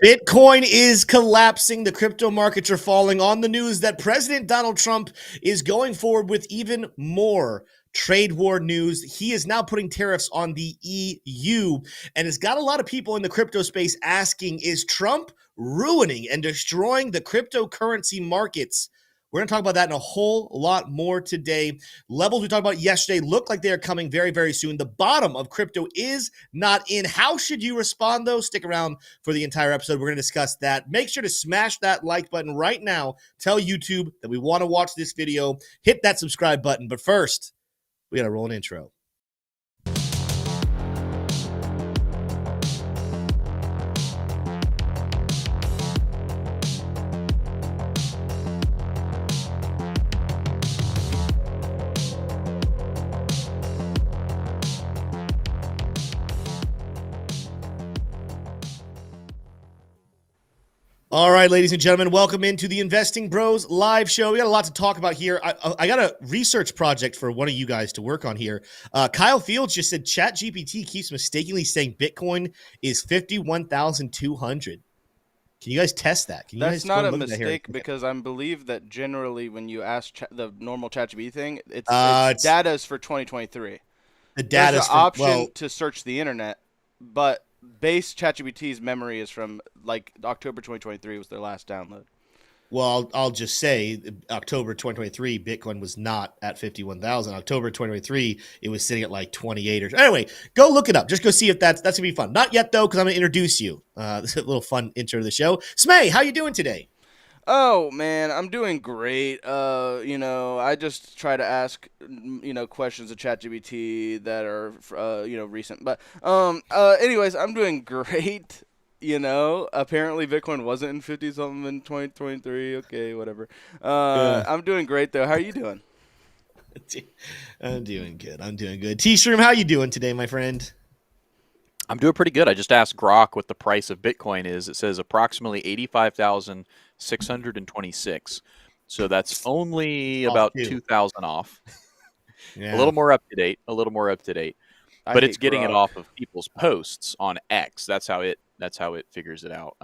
Bitcoin is collapsing. The crypto markets are falling on the news that President Donald Trump is going forward with even more trade war news. He is now putting tariffs on the EU, and it's got a lot of people in the crypto space asking, is Trump ruining and destroying the cryptocurrency markets? We're going to talk about that and a whole lot more today. Levels we talked about yesterday look like they are coming very, very soon. The bottom of crypto is not in. How should you respond, though? Stick around for the entire episode. We're going to discuss that. Make sure to smash that like button right now. Tell YouTube that we want to watch this video. Hit that subscribe button. But first, we got to roll an intro. All right, ladies and gentlemen, welcome into the Investing Bros live show. We got a lot to talk about here. I got a research project for one of you guys to work on here. Kyle Fields just said ChatGPT keeps mistakenly saying Bitcoin is 51,200. Can you guys test that? Can you That's guys not go a look at that here? mistake because I believe that generally when you ask the normal ChatGPT thing, it's It's data's for 2023. the There's an data's from, option to search the internet, but base ChatGPT's memory is from like October 2023 was their last download. Well, I'll just say October 2023, Bitcoin was not at 51,000. October 2023, it was sitting at like 28 or anyway. Go look it up. Just go see if that's gonna be fun. Not yet though, because I'm gonna introduce you. This is a little fun intro to the show. Smay, how you doing today? Oh man, I'm doing great. I just try to ask, questions of ChatGPT that are, recent. But, anyways, I'm doing great. Apparently Bitcoin wasn't in 50 something in 2023. Okay, whatever. Yeah, I'm doing great though. How are you doing? I'm doing good. I'm doing good. T-Shroom, how you doing today, my friend? I'm doing pretty good. I just asked Grok what the price of Bitcoin is. It says approximately 85,626. So that's only Off about too. 2,000 off. A Yeah. little more up to date. A little more up to date. I But it's hate getting it Grok. off of people's posts on X. That's how it figures it out.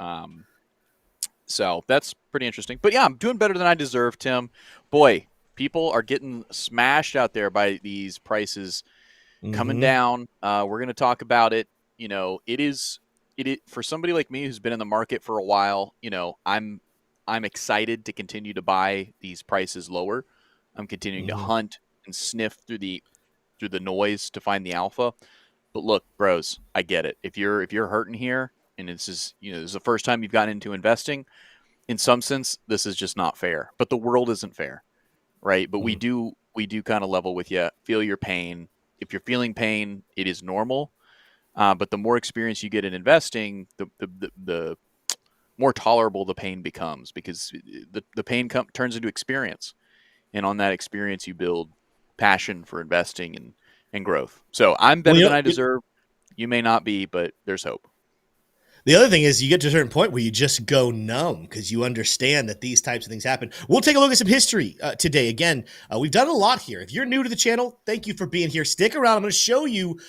So that's pretty interesting. But yeah, I'm doing better than I deserve, Tim. Boy, people are getting smashed out there by these prices coming Mm-hmm. down. We're going to talk about it. It is for somebody like me who's been in the market for a while. I'm excited to continue to buy these prices lower. I'm continuing to Mm-hmm. hunt and sniff through the noise to find the alpha. But look, bros, I get it. If you're hurting here, and this is the first time you've gotten into investing, in some sense, this is just not fair. But the world isn't fair, right? But we Mm-hmm. do kind of level with you, feel your pain. If you're feeling pain, it is normal. But the more experience you get in investing, the more tolerable the pain becomes because the pain turns into experience, and on that experience you build passion for investing and growth. So I'm Well, better than I deserve. You may not be, but there's hope. the other thing is you get to a certain point where you just go numb because you understand that these types of things happen. We'll take a look at some history today. Again, we've done a lot here. If you're new to the channel, thank you for being here. Stick around. I'm going to show you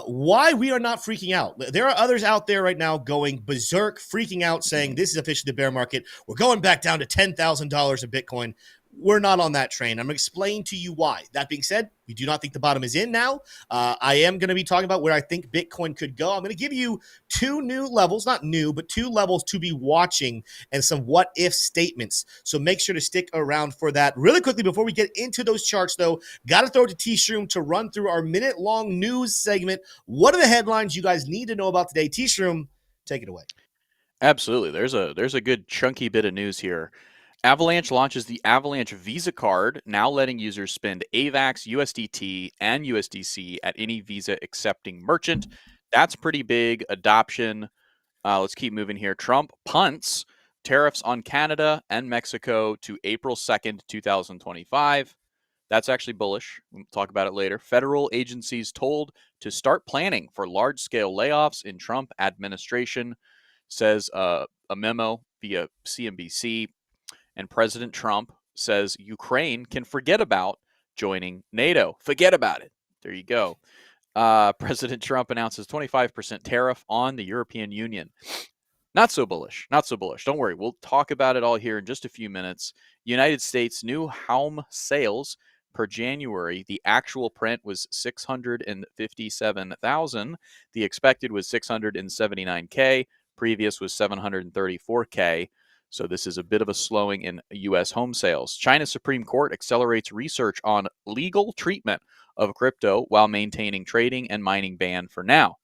why we are not freaking out. There are others out there right now going berserk, freaking out, saying this is officially the bear market. We're going back down to $10,000 of Bitcoin. We're not on that train. I'm going to explain to you why. That being said, we do not think the bottom is in now. I am going to be talking about where I think Bitcoin could go. I'm going to give you two new levels, not new, but two levels to be watching and some what if statements. So make sure to stick around for that. Really quickly, before we get into those charts, though, got to throw it to T-Shroom to run through our minute-long news segment. What are the headlines you guys need to know about today? T-Shroom, take it away. Absolutely. There's a good chunky bit of news here. Avalanche launches the Avalanche Visa card, now letting users spend AVAX, USDT, and USDC at any Visa accepting merchant. That's pretty big adoption. Let's keep moving here. Trump punts tariffs on Canada and Mexico to April 2nd, 2025. That's actually bullish. We'll talk about it later. Federal agencies told to start planning for large-scale layoffs in Trump administration, says a memo via CNBC. And President Trump says Ukraine can forget about joining NATO. Forget about it. There you go. President Trump announces 25% tariff on the European Union. Not so bullish. Not so bullish. Don't worry. We'll talk about it all here in just a few minutes. United States new home sales per January. The actual print was 657,000. The expected was 679K. Previous was 734K. So this is a bit of a slowing in U.S. home sales. China's Supreme Court accelerates research on legal treatment of crypto while maintaining trading and mining ban for now.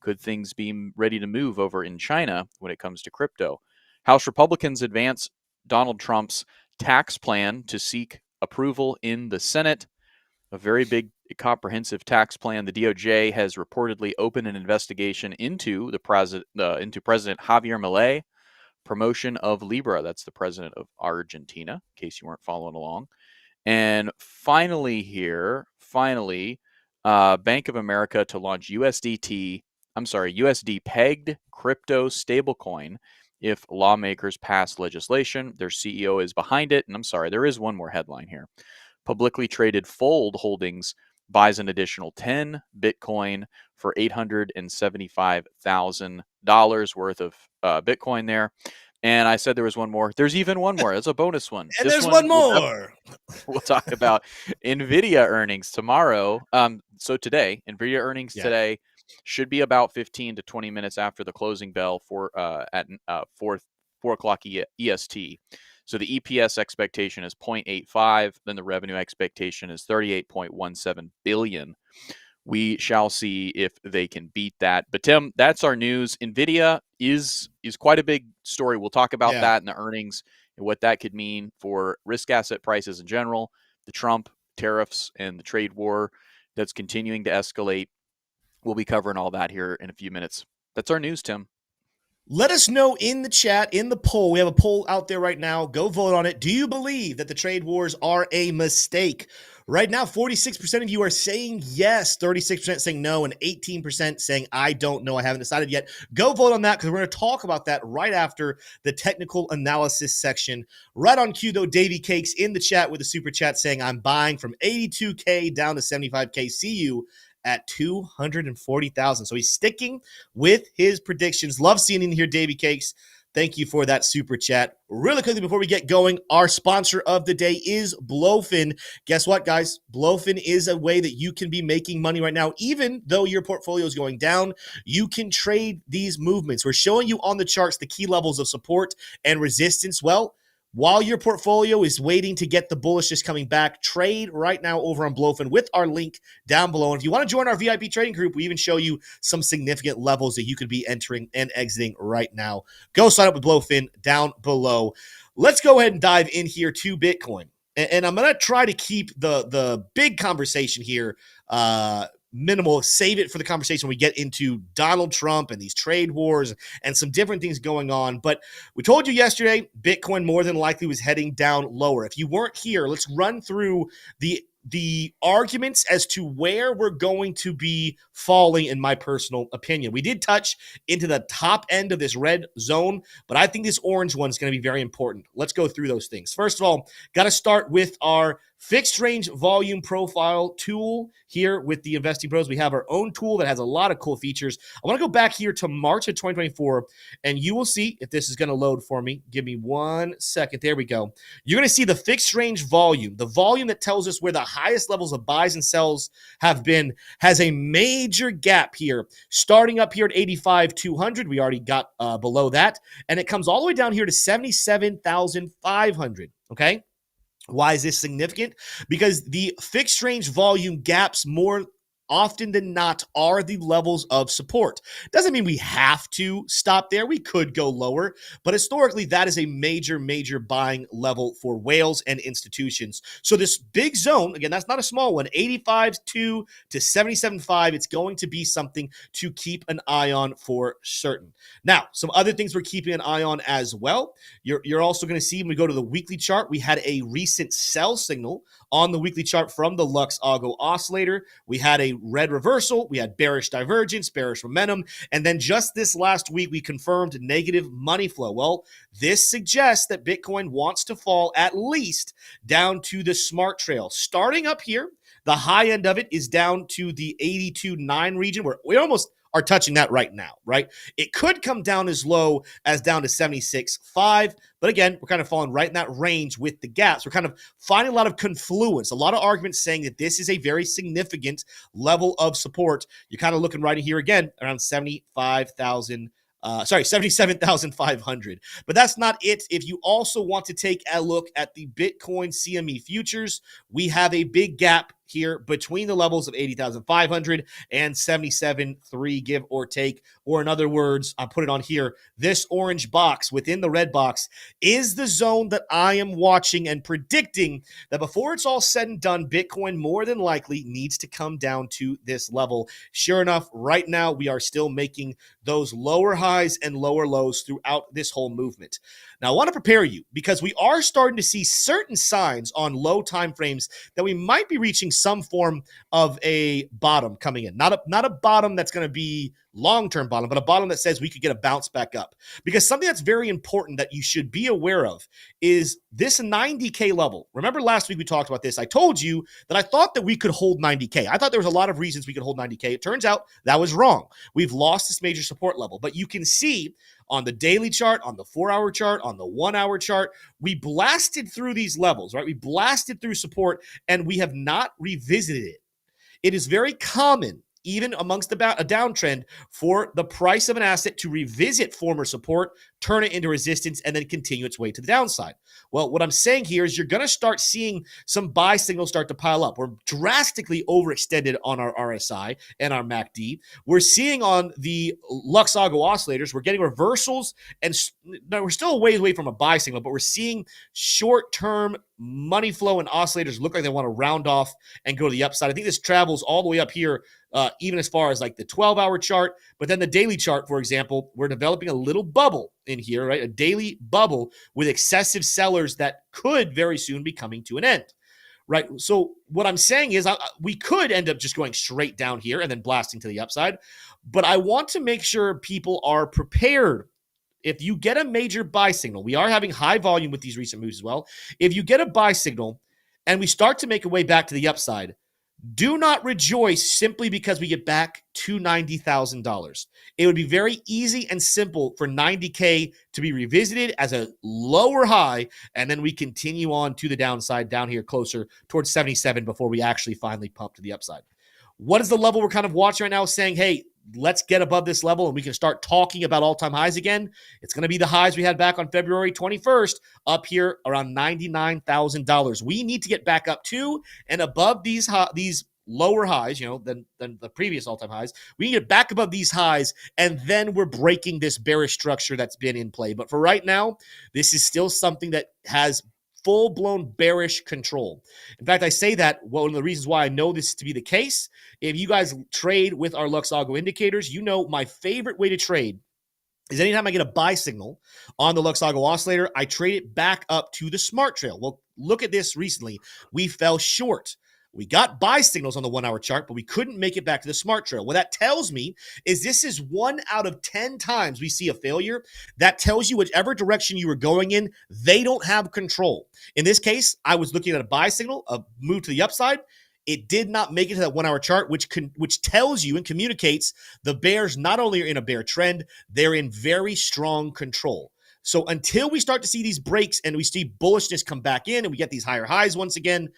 Could things be ready to move over in China when it comes to crypto? House Republicans advance Donald Trump's tax plan to seek approval in the Senate. A very big, comprehensive tax plan. The DOJ has reportedly opened an investigation into President Javier Milei promotion of Libra. That's the president of Argentina, in case you weren't following along. And finally, Bank of America to launch USD pegged crypto stablecoin if lawmakers pass legislation. Their CEO is behind it. And there is one more headline here. Publicly traded Fold Holdings buys an additional 10 Bitcoin for $875,000 worth of Bitcoin there. And I said there was one more. There's even one more. It's a bonus one. And there's one more. We'll talk about NVIDIA earnings tomorrow. So today, NVIDIA earnings today should be about 15 to 20 minutes after the closing bell at 4 o'clock EST. So the EPS expectation is 0.85. Then the revenue expectation is 38.17 billion. We shall see if they can beat that. But Tim, that's our news. NVIDIA is quite a big story. We'll talk about that in the earnings and what that could mean for risk asset prices in general, the Trump tariffs and the trade war that's continuing to escalate. We'll be covering all that here in a few minutes. That's our news, Tim. Let us know in the chat, in the poll. We have a poll out there right now. Go vote on it. Do you believe that the trade wars are a mistake? Right now, 46% of you are saying yes, 36% saying no, and 18% saying I don't know, I haven't decided yet. Go vote on that because we're going to talk about that right after the technical analysis section. Right on cue, though, Davey Cakes in the chat with a super chat saying I'm buying from 82K down to 75K. See you at 240,000. So he's sticking with his predictions. Love seeing in here, Davey Cakes. Thank you for that super chat. Really quickly before we get going, our sponsor of the day is Blofin. Guess what, guys? Blofin is a way that you can be making money right now. Even though your portfolio is going down, you can trade these movements. We're showing you on the charts the key levels of support and resistance. Well, while your portfolio is waiting to get the bullishness coming back, trade right now over on Blofin with our link down below. And if you want to join our VIP trading group, we even show you some significant levels that you could be entering and exiting right now. Go sign up with Blofin down below. Let's go ahead and dive in here to Bitcoin. And I'm going to try to keep the big conversation here minimal, save it for the conversation we get into Donald Trump and these trade wars and some different things going on. But we told you yesterday, Bitcoin more than likely was heading down lower. If you weren't here, let's run through the arguments as to where we're going to be falling, in my personal opinion. We did touch into the top end of this red zone, but I think this orange one is going to be very important. Let's go through those things. First of all, got to start with our fixed range volume profile tool here with the Investing Bros. We have our own tool that has a lot of cool features. I want to go back here to March of 2024, and you will see if this is going to load for me. Give me 1 second. There we go. You're going to see the fixed range volume, the volume that tells us where the highest levels of buys and sells have been, has a major gap here, starting up here at 85,200. We already got below that, and it comes all the way down here to 77,500. Okay. Why is this significant? Because the fixed range volume gaps more often than not are the levels of support. Doesn't mean we have to stop there. We could go lower, but historically that is a major, major buying level for whales and institutions. So this big zone, again, that's not a small one, 85.2 to 77.5. It's going to be something to keep an eye on for certain. Now, some other things we're keeping an eye on as well. You're also going to see when we go to the weekly chart, we had a recent sell signal on the weekly chart from the Lux Algo Oscillator. We had a red reversal, we had bearish divergence, bearish momentum, and then just this last week, we confirmed negative money flow. Well, this suggests that Bitcoin wants to fall at least down to the smart trail. Starting up here, the high end of it is down to the 82.9 region, where we're almost are touching that right now, right? It could come down as low as down to 76.5, but again, we're kind of falling right in that range with the gaps. We're kind of finding a lot of confluence, a lot of arguments saying that this is a very significant level of support. You're kind of looking right in here again around 77,500. But that's not it. If you also want to take a look at the Bitcoin CME futures, we have a big gap here between the levels of 80,500 and 77.3, give or take. Or in other words, I'll put it on here. This orange box within the red box is the zone that I am watching and predicting that before it's all said and done, Bitcoin more than likely needs to come down to this level. Sure enough, right now we are still making those lower highs and lower lows throughout this whole movement. Now, I want to prepare you because we are starting to see certain signs on low time frames that we might be reaching some form of a bottom coming in. Not a bottom that's going to be long-term bottom, but a bottom that says we could get a bounce back up. Because something that's very important that you should be aware of is this 90K level. Remember last week we talked about this. I told you that I thought that we could hold 90K. I thought there was a lot of reasons we could hold 90K. It turns out that was wrong. We've lost this major support level, but you can see on the daily chart, on the 4-hour chart, on the 1-hour chart, we blasted through these levels, right? We blasted through support and we have not revisited it. It is very common, even amongst a downtrend, for the price of an asset to revisit former support, turn it into resistance, and then continue its way to the downside. Well, what I'm saying here is you're going to start seeing some buy signals start to pile up. We're drastically overextended on our RSI and our MACD. We're seeing on the Luxago oscillators, we're getting reversals, and we're still a ways away from a buy signal, but we're seeing short-term money flow and oscillators look like they want to round off and go to the upside. I think this travels all the way up here, even as far as like the 12-hour chart, but then the daily chart, for example, we're developing a little bubble in here, right? A daily bubble with excessive sellers that could very soon be coming to an end, right? So what I'm saying is we could end up just going straight down here and then blasting to the upside, but I want to make sure people are prepared. If you get a major buy signal, we are having high volume with these recent moves as well. If you get a buy signal and we start to make a way back to the upside, do not rejoice simply because we get back to $90,000. It would be very easy and simple for 90K to be revisited as a lower high, and then we continue on to the downside down here closer towards 77 before we actually finally pump to the upside. What is the level we're kind of watching right now saying, hey, let's get above this level and we can start talking about all-time highs again? It's going to be the highs we had back on February 21st up here around $99,000. We need to get back up to and above these lower highs, than the previous all-time highs. We need to get back above these highs, and then we're breaking this bearish structure that's been in play. But for right now, this is still something that has full-blown bearish control. In fact, I say that one of the reasons why I know this to be the case, if you guys trade with our Luxago indicators, you know my favorite way to trade is anytime I get a buy signal on the Luxago oscillator, I trade it back up to the smart trail. Well, look at this recently. We fell short. We got buy signals on the 1-hour chart, but we couldn't make it back to the smart trail. What that tells me is this is 1 out of 10 times we see a failure. That tells you whichever direction you were going in, they don't have control. In this case, I was looking at a buy signal, a move to the upside. It did not make it to that 1-hour chart, which tells you and communicates the bears not only are in a bear trend, they're in very strong control. So until we start to see these breaks and we see bullishness come back in and we get these higher highs once again,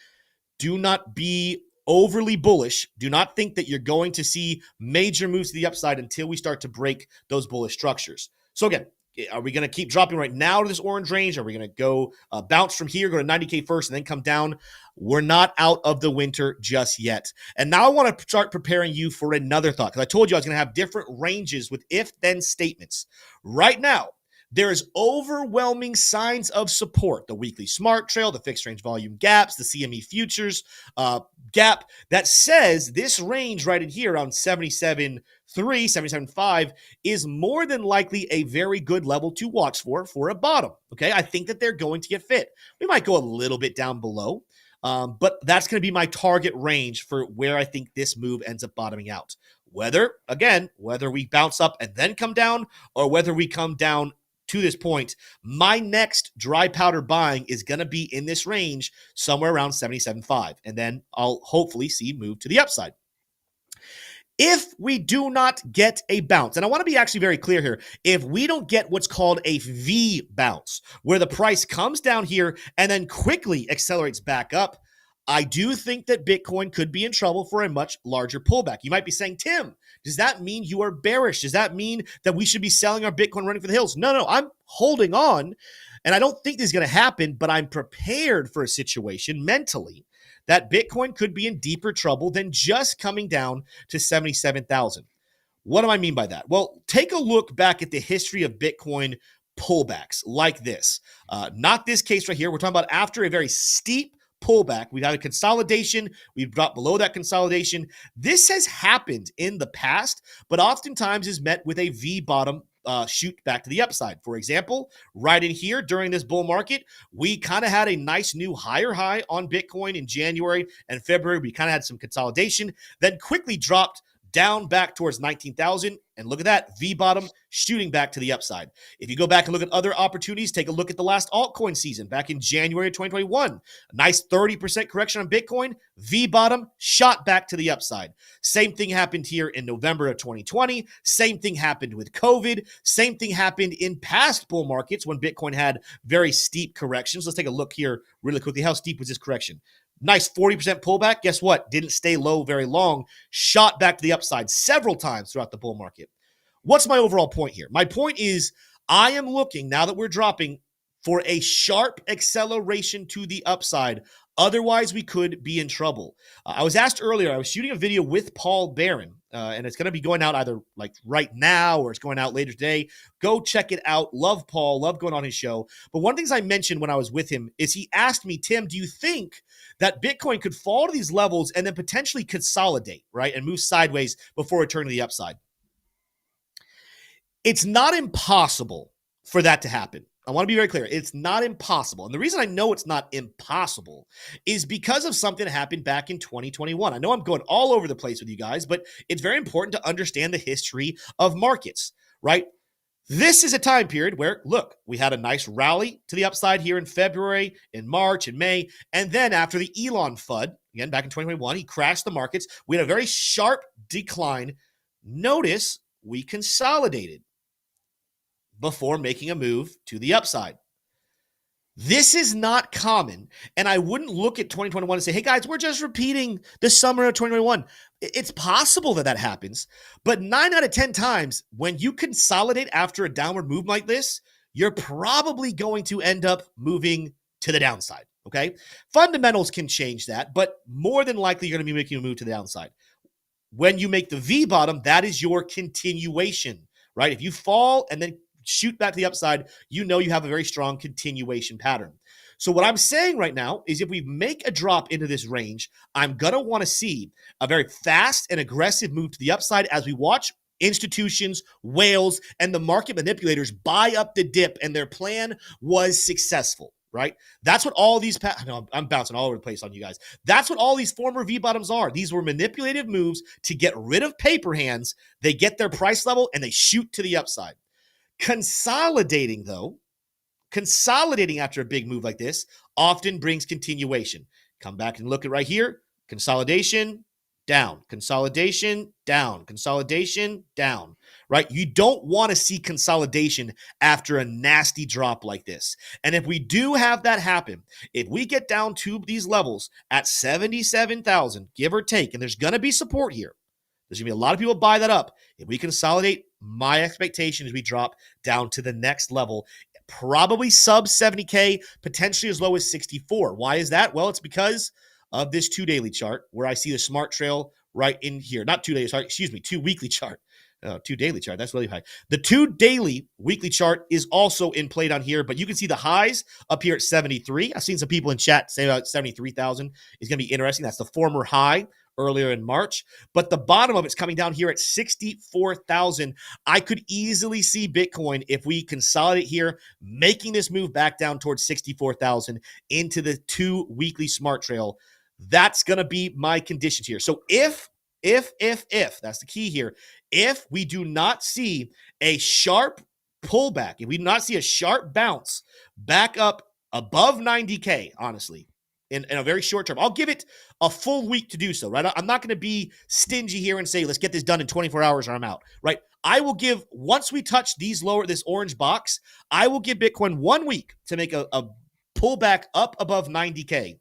do not be overly bullish. Do not think that you're going to see major moves to the upside until we start to break those bullish structures. So again, are we going to keep dropping right now to this orange range? Are we going to go bounce from here, go to 90K first, and then come down? We're not out of the winter just yet. And now I want to start preparing you for another thought, because I told you I was going to have different ranges with if-then statements. Right now, there is overwhelming signs of support. The weekly smart trail, the fixed range volume gaps, the CME futures gap that says this range right in here around 77.3, 77.5 is more than likely a very good level to watch for a bottom. Okay, I think that they're going to get fit. We might go a little bit down below, but that's going to be my target range for where I think this move ends up bottoming out. Whether we bounce up and then come down, or whether we come down to this point, my next dry powder buying is going to be in this range somewhere around 77.5. And then I'll hopefully see move to the upside. If we do not get a bounce, and I want to be actually very clear here, if we don't get what's called a V bounce, where the price comes down here and then quickly accelerates back up, I do think that Bitcoin could be in trouble for a much larger pullback. You might be saying, Tim, does that mean you are bearish? Does that mean that we should be selling our Bitcoin running for the hills? No, I'm holding on. And I don't think this is going to happen, but I'm prepared for a situation mentally that Bitcoin could be in deeper trouble than just coming down to 77,000. What do I mean by that? Well, take a look back at the history of Bitcoin pullbacks like this. Not this case right here. We're talking about after a very steep pullback. We've had a consolidation. We've dropped below that consolidation. This has happened in the past, but oftentimes is met with a V bottom shoot back to the upside. For example, right in here during this bull market, we kind of had a nice new higher high on Bitcoin in January and February. We kind of had some consolidation, then quickly dropped down back towards 19,000. And look at that, V bottom shooting back to the upside. If you go back and look at other opportunities, take a look at the last altcoin season back in January of 2021. A nice 30% correction on Bitcoin, V bottom shot back to the upside. Same thing happened here in November of 2020. Same thing happened with COVID. Same thing happened in past bull markets when Bitcoin had very steep corrections. Let's take a look here really quickly. How steep was this correction? Nice 40% pullback. Guess what? Didn't stay low very long. Shot back to the upside several times throughout the bull market. What's my overall point here? My point is I am looking, now that we're dropping, for a sharp acceleration to the upside. Otherwise, we could be in trouble. I was asked earlier, I was shooting a video with Paul Barron, and it's going to be going out either like right now or it's going out later today. Go check it out. Love Paul, love going on his show. But one of the things I mentioned when I was with him is he asked me, Tim, do you think that Bitcoin could fall to these levels and then potentially consolidate, right, and move sideways before returning to the upside? It's not impossible for that to happen. I want to be very clear. It's not impossible. And the reason I know it's not impossible is because of something that happened back in 2021. I know I'm going all over the place with you guys, but it's very important to understand the history of markets, right? This is a time period where, look, we had a nice rally to the upside here in February, in March, in May. And then after the Elon FUD, again, back in 2021, he crashed the markets. We had a very sharp decline. Notice we consolidated before making a move to the upside. This is not common, and I wouldn't look at 2021 and say, hey guys, we're just repeating the summer of 2021. It's possible that that happens, but 9 out of 10 times when you consolidate after a downward move like this, you're probably going to end up moving to the downside, okay? Fundamentals can change that, but more than likely you're going to be making a move to the downside. When you make the V bottom, that is your continuation, right? If you fall and then shoot back to the upside, you know you have a very strong continuation pattern. So what I'm saying right now is if we make a drop into this range, I'm going to want to see a very fast and aggressive move to the upside as we watch institutions, whales, and the market manipulators buy up the dip, and their plan was successful, right? That's what all these, I'm bouncing all over the place on you guys. That's what all these former V-bottoms are. These were manipulative moves to get rid of paper hands. They get their price level, and they shoot to the upside. Consolidating, though, consolidating after a big move like this often brings continuation. Come back and look at right here. Consolidation, down. Consolidation, down. Consolidation, down. Right? You don't want to see consolidation after a nasty drop like this. And if we do have that happen, if we get down to these levels at 77,000, give or take, and there's going to be support here. There's going to be a lot of people buy that up. If we consolidate, my expectation is we drop down to the next level, probably sub 70K, potentially as low as 64. Why is that? Well, it's because of this 2-daily chart where I see the smart trail right in here. Not 2-daily chart, 2-weekly chart. 2-daily chart, that's really high. The 2-daily weekly chart is also in play down here, but you can see the highs up here at 73. I've seen some people in chat say about 73,000 is going to be interesting. That's the former high earlier in March, but the bottom of it's coming down here at 64,000. I could easily see Bitcoin, if we consolidate here, making this move back down towards 64,000 into the 2-weekly smart trail. That's going to be my conditions here. So if that's the key here, if we do not see a sharp pullback, if we do not see a sharp bounce back up above 90K, honestly, in a very short term. I'll give it a full week to do so, right? I'm not going to be stingy here and say, let's get this done in 24 hours or I'm out, right? I will give, once we touch this orange box, I will give Bitcoin 1 week to make a pullback up above 90K.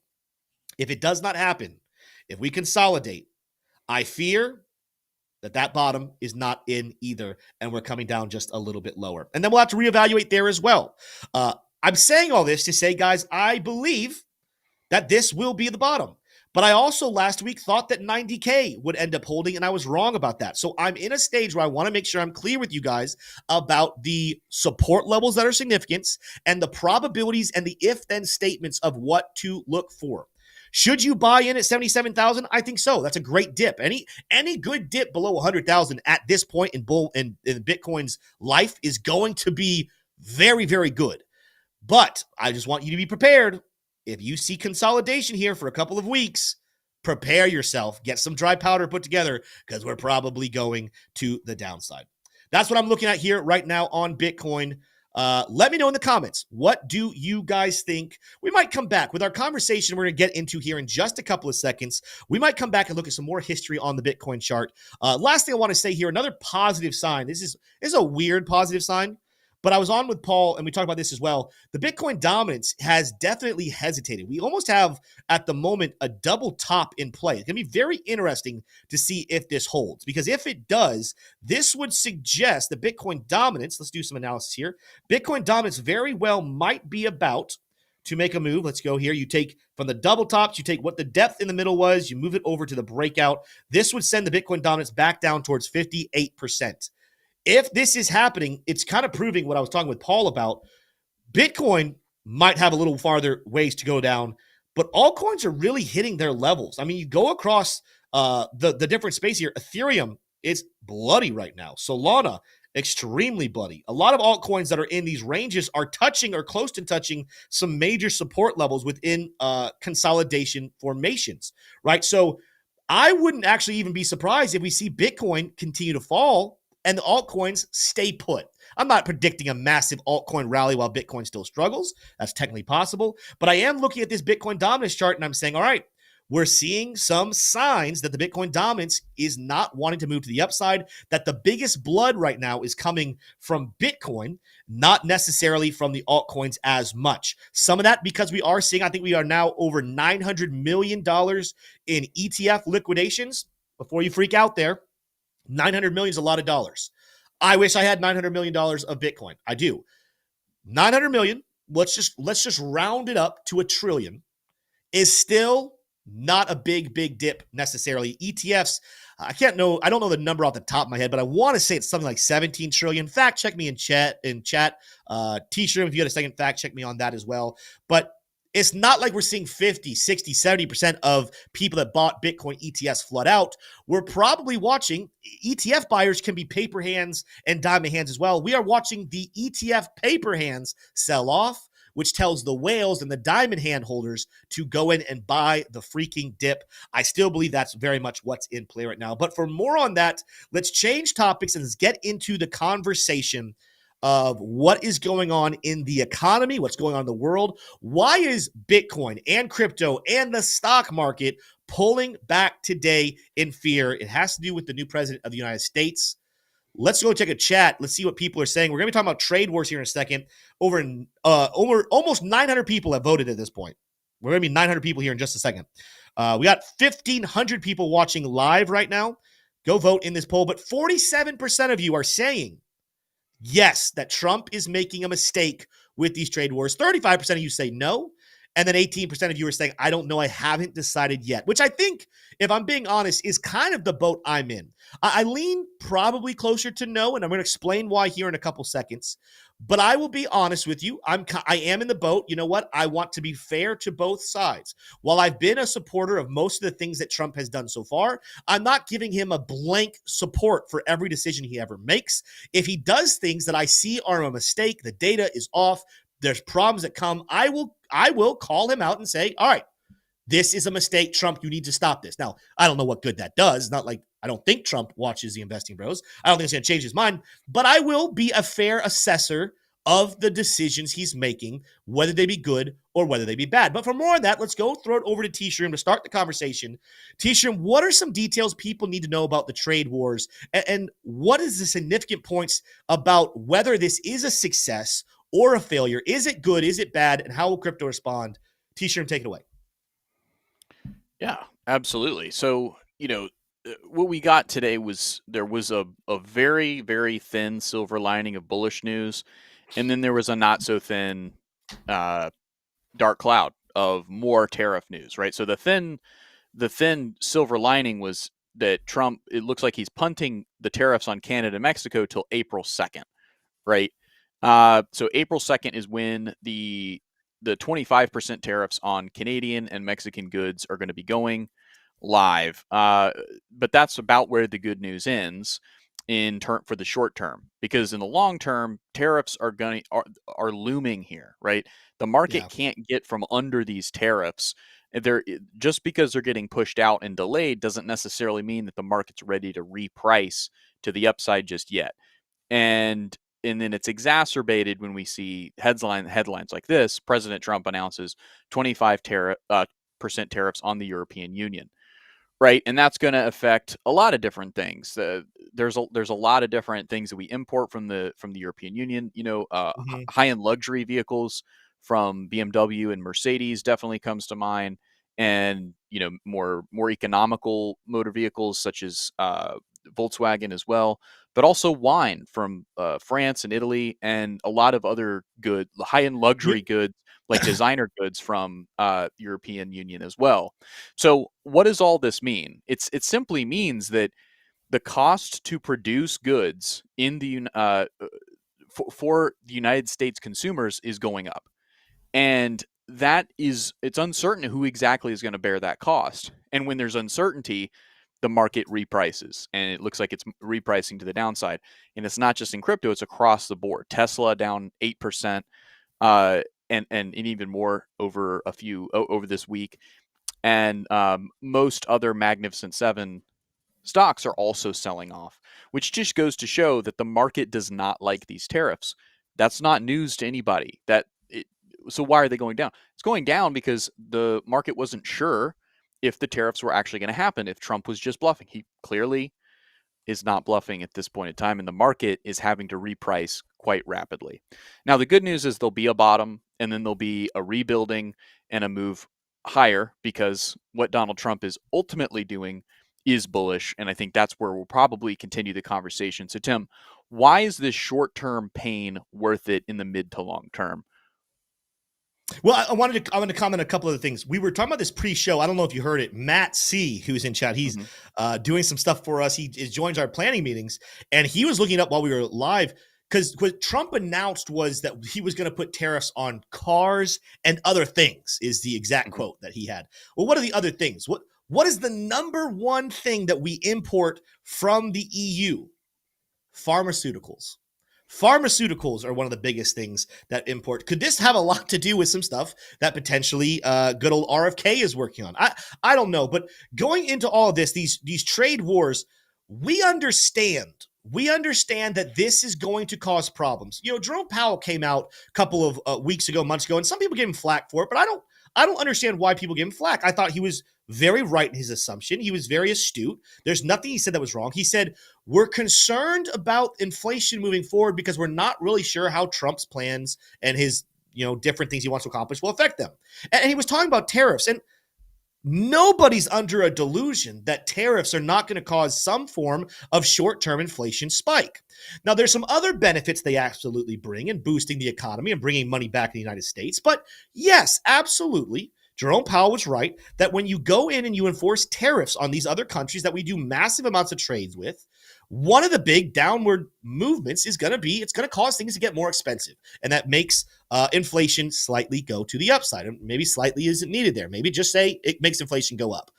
If it does not happen, if we consolidate, I fear that bottom is not in either, and we're coming down just a little bit lower. And then we'll have to reevaluate there as well. I'm saying all this to say, guys, I believe that this will be the bottom. But I also last week thought that 90K would end up holding, and I was wrong about that. So I'm in a stage where I want to make sure I'm clear with you guys about the support levels that are significant and the probabilities and the if-then statements of what to look for. Should you buy in at 77,000? I think so. That's a great dip. Any good dip below 100,000 at this point in Bitcoin's life is going to be very, very good. But I just want you to be prepared. If you see consolidation here for a couple of weeks, prepare yourself, get some dry powder put together, because we're probably going to the downside. That's what I'm looking at here right now on Bitcoin. Let me know in the comments, what do you guys think? We might come back with our conversation we're going to get into here in just a couple of seconds. We might come back and look at some more history on the Bitcoin chart. Last thing I want to say here, another positive sign. This is a weird positive sign, but I was on with Paul and we talked about this as well. The Bitcoin dominance has definitely hesitated. We almost have at the moment a double top in play. It's going to be very interesting to see if this holds, because if it does, this would suggest the Bitcoin dominance. Let's do some analysis here. Bitcoin dominance very well might be about to make a move. Let's go here. You take from the double tops, you take what the depth in the middle was, you move it over to the breakout. This would send the Bitcoin dominance back down towards 58%. If this is happening, it's kind of proving what I was talking with Paul about. Bitcoin might have a little farther ways to go down, but altcoins are really hitting their levels. I mean, you go across the different space here. Ethereum is bloody right now. Solana, extremely bloody. A lot of altcoins that are in these ranges are touching or close to touching some major support levels within consolidation formations, right? So I wouldn't actually even be surprised if we see Bitcoin continue to fall and the altcoins stay put. I'm not predicting a massive altcoin rally while Bitcoin still struggles. That's technically possible. But I am looking at this Bitcoin dominance chart and I'm saying, all right, we're seeing some signs that the Bitcoin dominance is not wanting to move to the upside, that the biggest blood right now is coming from Bitcoin, not necessarily from the altcoins as much. Some of that because we are seeing, I think we are now over $900 million in ETF liquidations. Before you freak out there, 900 million is a lot of dollars. I wish I had $900 million of Bitcoin. I do. 900 million, let's just round it up to $1 trillion, is still not a big dip necessarily. ETFs, I don't know the number off the top of my head, but I want to say it's something like 17 trillion. Fact check me in chat. T-shirt, if you had a second, fact check me on that as well. But it's not like we're seeing 50, 60, 70% of people that bought Bitcoin ETFs flood out. We're probably watching ETF buyers can be paper hands and diamond hands as well. We are watching the ETF paper hands sell off, which tells the whales and the diamond hand holders to go in and buy the freaking dip. I still believe that's very much what's in play right now. But for more on that, let's change topics and let's get into the conversation of what is going on in the economy, what's going on in the world. Why is Bitcoin and crypto and the stock market pulling back today in fear? It has to do with the new president of the United States. Let's go take a chat. Let's see what people are saying. We're going to be talking about trade wars here in a second. Over almost 900 people have voted at this point. We're going to be 900 people here in just a second. We got 1,500 people watching live right now. Go vote in this poll. But 47% of you are saying yes, that Trump is making a mistake with these trade wars. 35% of you say no. And then 18% of you are saying, I don't know, I haven't decided yet, which I think, if I'm being honest, is kind of the boat I'm in. I lean probably closer to no, and I'm going to explain why here in a couple seconds. But I will be honest with you. I am in the boat. You know what? I want to be fair to both sides. While I've been a supporter of most of the things that Trump has done so far, I'm not giving him a blank support for every decision he ever makes. If he does things that I see are a mistake, the data is off, there's problems that come, I will call him out and say, all right, this is a mistake. Trump, you need to stop this. Now, I don't know what good that does. It's not like I don't think Trump watches the Investing Bros. I don't think it's going to change his mind, but I will be a fair assessor of the decisions he's making, whether they be good or whether they be bad. But for more on that, let's go throw it over to T-Shroom to start the conversation. T-Shroom, what are some details people need to know about the trade wars, and what is the significant points about whether this is a success or a failure? Is it good? Is it bad? And how will crypto respond? T-Shroom, take it away. Yeah, absolutely. So, what we got today was there was a very, very thin silver lining of bullish news, and then there was a not so thin dark cloud of more tariff news, right? So the thin silver lining was that Trump, it looks like he's punting the tariffs on Canada and Mexico till April 2nd, right? So April 2nd is when the 25% tariffs on Canadian and Mexican goods are going to be going live. But that's about where the good news ends for the short term, because in the long term, tariffs are looming here, right? The market can't get from under these tariffs. Just because they're getting pushed out and delayed doesn't necessarily mean that the market's ready to reprice to the upside just yet. And then it's exacerbated when we see headlines like this. President Trump announces 25% tariffs on the European Union, right? And that's going to affect a lot of different things. There's a lot of different things that we import from the European Union. High-end luxury vehicles from BMW and Mercedes definitely comes to mind, and more economical motor vehicles such as Volkswagen as well, but also wine from France and Italy, and a lot of other good high-end luxury goods like designer goods from European Union as well. So what does all this mean? It simply means that the cost to produce goods in the for the United States consumers is going up, and it's uncertain who exactly is going to bear that cost. And when there's uncertainty, the market reprices, and it looks like it's repricing to the downside. And it's not just in crypto; it's across the board. Tesla down 8%, and even more over this week. And most other Magnificent Seven stocks are also selling off, which just goes to show that the market does not like these tariffs. That's not news to anybody. So why are they going down? It's going down because the market wasn't sure if the tariffs were actually going to happen, if Trump was just bluffing. He clearly is not bluffing at this point in time, and the market is having to reprice quite rapidly. Now, the good news is there'll be a bottom, and then there'll be a rebuilding and a move higher, because what Donald Trump is ultimately doing is bullish, and I think that's where we'll probably continue the conversation. So, Tim, why is this short-term pain worth it in the mid to long term? Well, I wanted to comment on a couple of things. We were talking about this pre-show. I don't know if you heard it. Matt C., who's in chat, he's doing some stuff for us. He joins our planning meetings, and he was looking up while we were live, because what Trump announced was that he was going to put tariffs on cars and other things, is the exact quote that he had. Well, what are the other things? What is the number one thing that we import from the EU? Pharmaceuticals. Pharmaceuticals are one of the biggest things that import. Could this have a lot to do with some stuff that potentially good old RFK is working on? I don't know. But going into all of this, these trade wars, we understand that this is going to cause problems. Jerome Powell came out a couple of weeks ago, months ago, and some people gave him flack for it, but I don't understand why people give him flack. I thought he was very right in his assumption. He was very astute. There's nothing he said that was wrong. He said, we're concerned about inflation moving forward because we're not really sure how Trump's plans and his, different things he wants to accomplish will affect them. And he was talking about tariffs. And nobody's under a delusion that tariffs are not going to cause some form of short-term inflation spike. Now, there's some other benefits they absolutely bring in boosting the economy and bringing money back in the United States. But yes, absolutely, Jerome Powell was right that when you go in and you enforce tariffs on these other countries that we do massive amounts of trades with, one of the big downward movements is going to be, it's going to cause things to get more expensive. And that makes inflation slightly go to the upside. And maybe slightly isn't needed there. Maybe just say it makes inflation go up.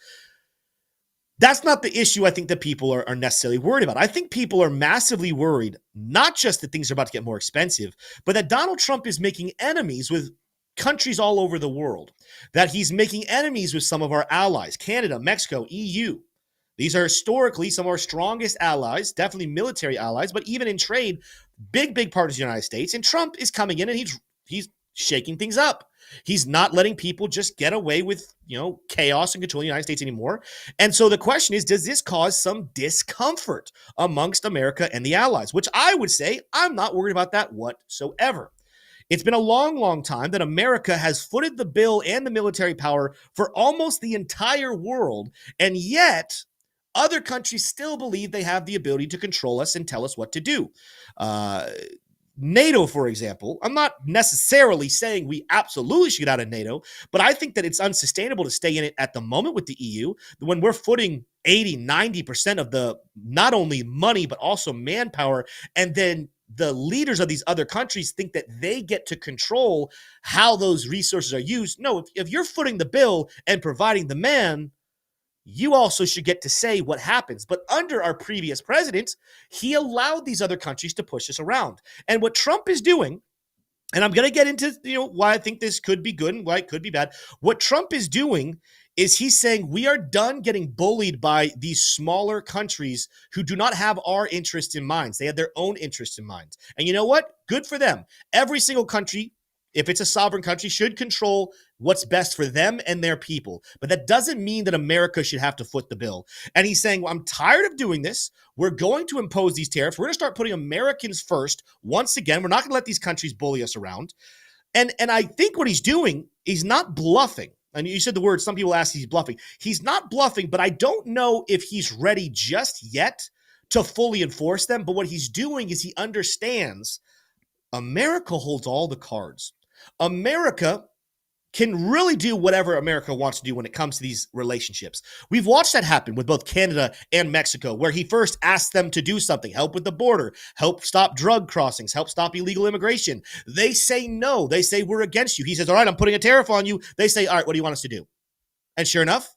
That's not the issue I think that people are necessarily worried about. I think people are massively worried, not just that things are about to get more expensive, but that Donald Trump is making enemies with countries all over the world, that he's making enemies with some of our allies, Canada, Mexico, EU, These are historically some of our strongest allies, definitely military allies, but even in trade, big partners of the United States. And Trump is coming in and he's shaking things up. He's not letting people just get away with, chaos and controlling the United States anymore. And so the question is, does this cause some discomfort amongst America and the allies? Which I would say I'm not worried about that whatsoever. It's been a long time that America has footed the bill and the military power for almost the entire world. And yet other countries still believe they have the ability to control us and tell us what to do. NATO, for example, I'm not necessarily saying we absolutely should get out of NATO, but I think that it's unsustainable to stay in it at the moment with the EU when we're footing 80, 90% of the not only money, but also manpower. And then the leaders of these other countries think that they get to control how those resources are used. No, if you're footing the bill and providing the man, you also should get to say what happens. But under our previous president, he allowed these other countries to push us around. And what Trump is doing, and I'm going to get into why I think this could be good and why it could be bad. What Trump is doing is he's saying we are done getting bullied by these smaller countries who do not have our interests in mind. They have their own interests in mind. And you know what? Good for them. Every single country, if it's a sovereign country, should control what's best for them and their people. But that doesn't mean that America should have to foot the bill. And he's saying, well, I'm tired of doing this. We're going to impose these tariffs. We're going to start putting Americans first. Once again, we're not going to let these countries bully us around. And I think what he's doing, he's not bluffing. And you said the word, some people ask he's bluffing. He's not bluffing, but I don't know if he's ready just yet to fully enforce them. But what he's doing is he understands America holds all the cards. America can really do whatever America wants to do when it comes to these relationships. We've watched that happen with both Canada and Mexico, where he first asked them to do something, help with the border, help stop drug crossings, help stop illegal immigration. They say no. They say, we're against you. He says, all right, I'm putting a tariff on you. They say, all right, what do you want us to do? And sure enough,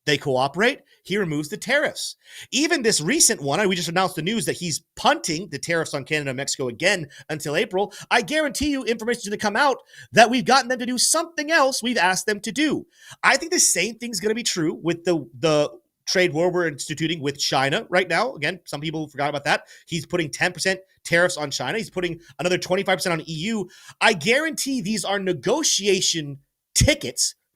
they cooperate. He removes the tariffs. Even this recent one, we just announced the news that he's punting the tariffs on Canada and Mexico again until April. I guarantee you information is going to come out that we've gotten them to do something else we've asked them to do. I think the same thing's going to be true with the trade war we're instituting with China right now. Again, some people forgot about that. He's putting 10% tariffs on China. He's putting another 25% on EU. I guarantee these are negotiation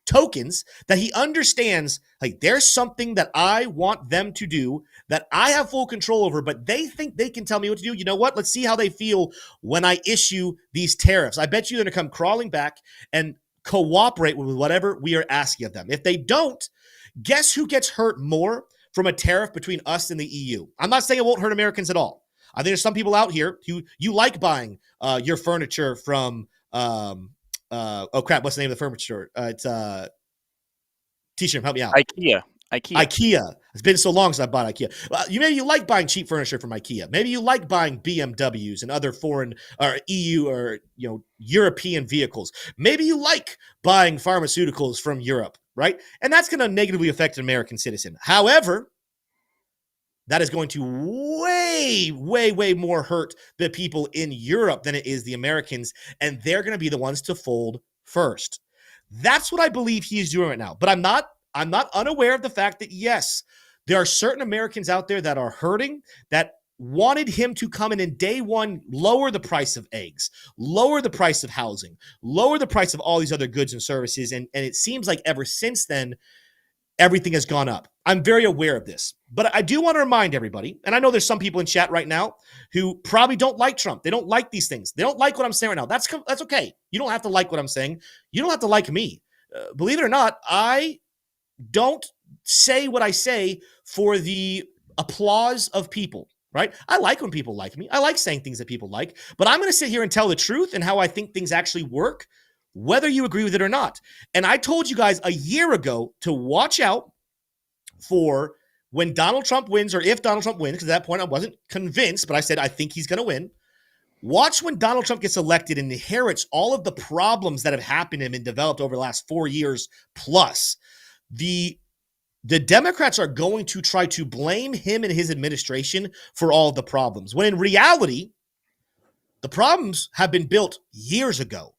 tokens that he understands, like, there's something that I want them to do that I have full control over, but they think they can tell me what to do. You know what? Let's see how they feel when I issue these tariffs. I bet you they're going to come crawling back and cooperate with whatever we are asking of them. If they don't, guess who gets hurt more from a tariff between us and the EU? I'm not saying it won't hurt Americans at all. I think there's some people out here who you like buying your furniture from oh crap, what's the name of the furniture? It's T-shirt, help me out. IKEA. It's been so long since I bought IKEA. Maybe you like buying cheap furniture from IKEA. Maybe you like buying BMWs and other foreign or EU or European vehicles. Maybe you like buying pharmaceuticals from Europe, right? And that's going to negatively affect an American citizen. However, that is going to way more hurt the people in Europe than it is the Americans, and they're going to be the ones to fold first. That's what I believe he is doing right now. But I'm not unaware of the fact that, yes, there are certain Americans out there that are hurting, that wanted him to come in and day one lower the price of eggs, lower the price of housing, lower the price of all these other goods and services. And it seems like ever since then, everything has gone up. I'm very aware of this. But I do want to remind everybody, and I know there's some people in chat right now who probably don't like Trump. They don't like these things. They don't like what I'm saying right now. That's okay. You don't have to like what I'm saying. You don't have to like me. Believe it or not, I don't say what I say for the applause of people, right? I like when people like me. I like saying things that people like. But I'm going to sit here and tell the truth and how I think things actually work, whether you agree with it or not. And I told you guys a year ago to watch out for when Donald Trump wins, or if Donald Trump wins, because at that point I wasn't convinced, but I said I think he's going to win. Watch when Donald Trump gets elected and inherits all of the problems that have happened and been developed over the last 4 years plus. The Democrats are going to try to blame him and his administration for all of the problems, when in reality, the problems have been built years ago.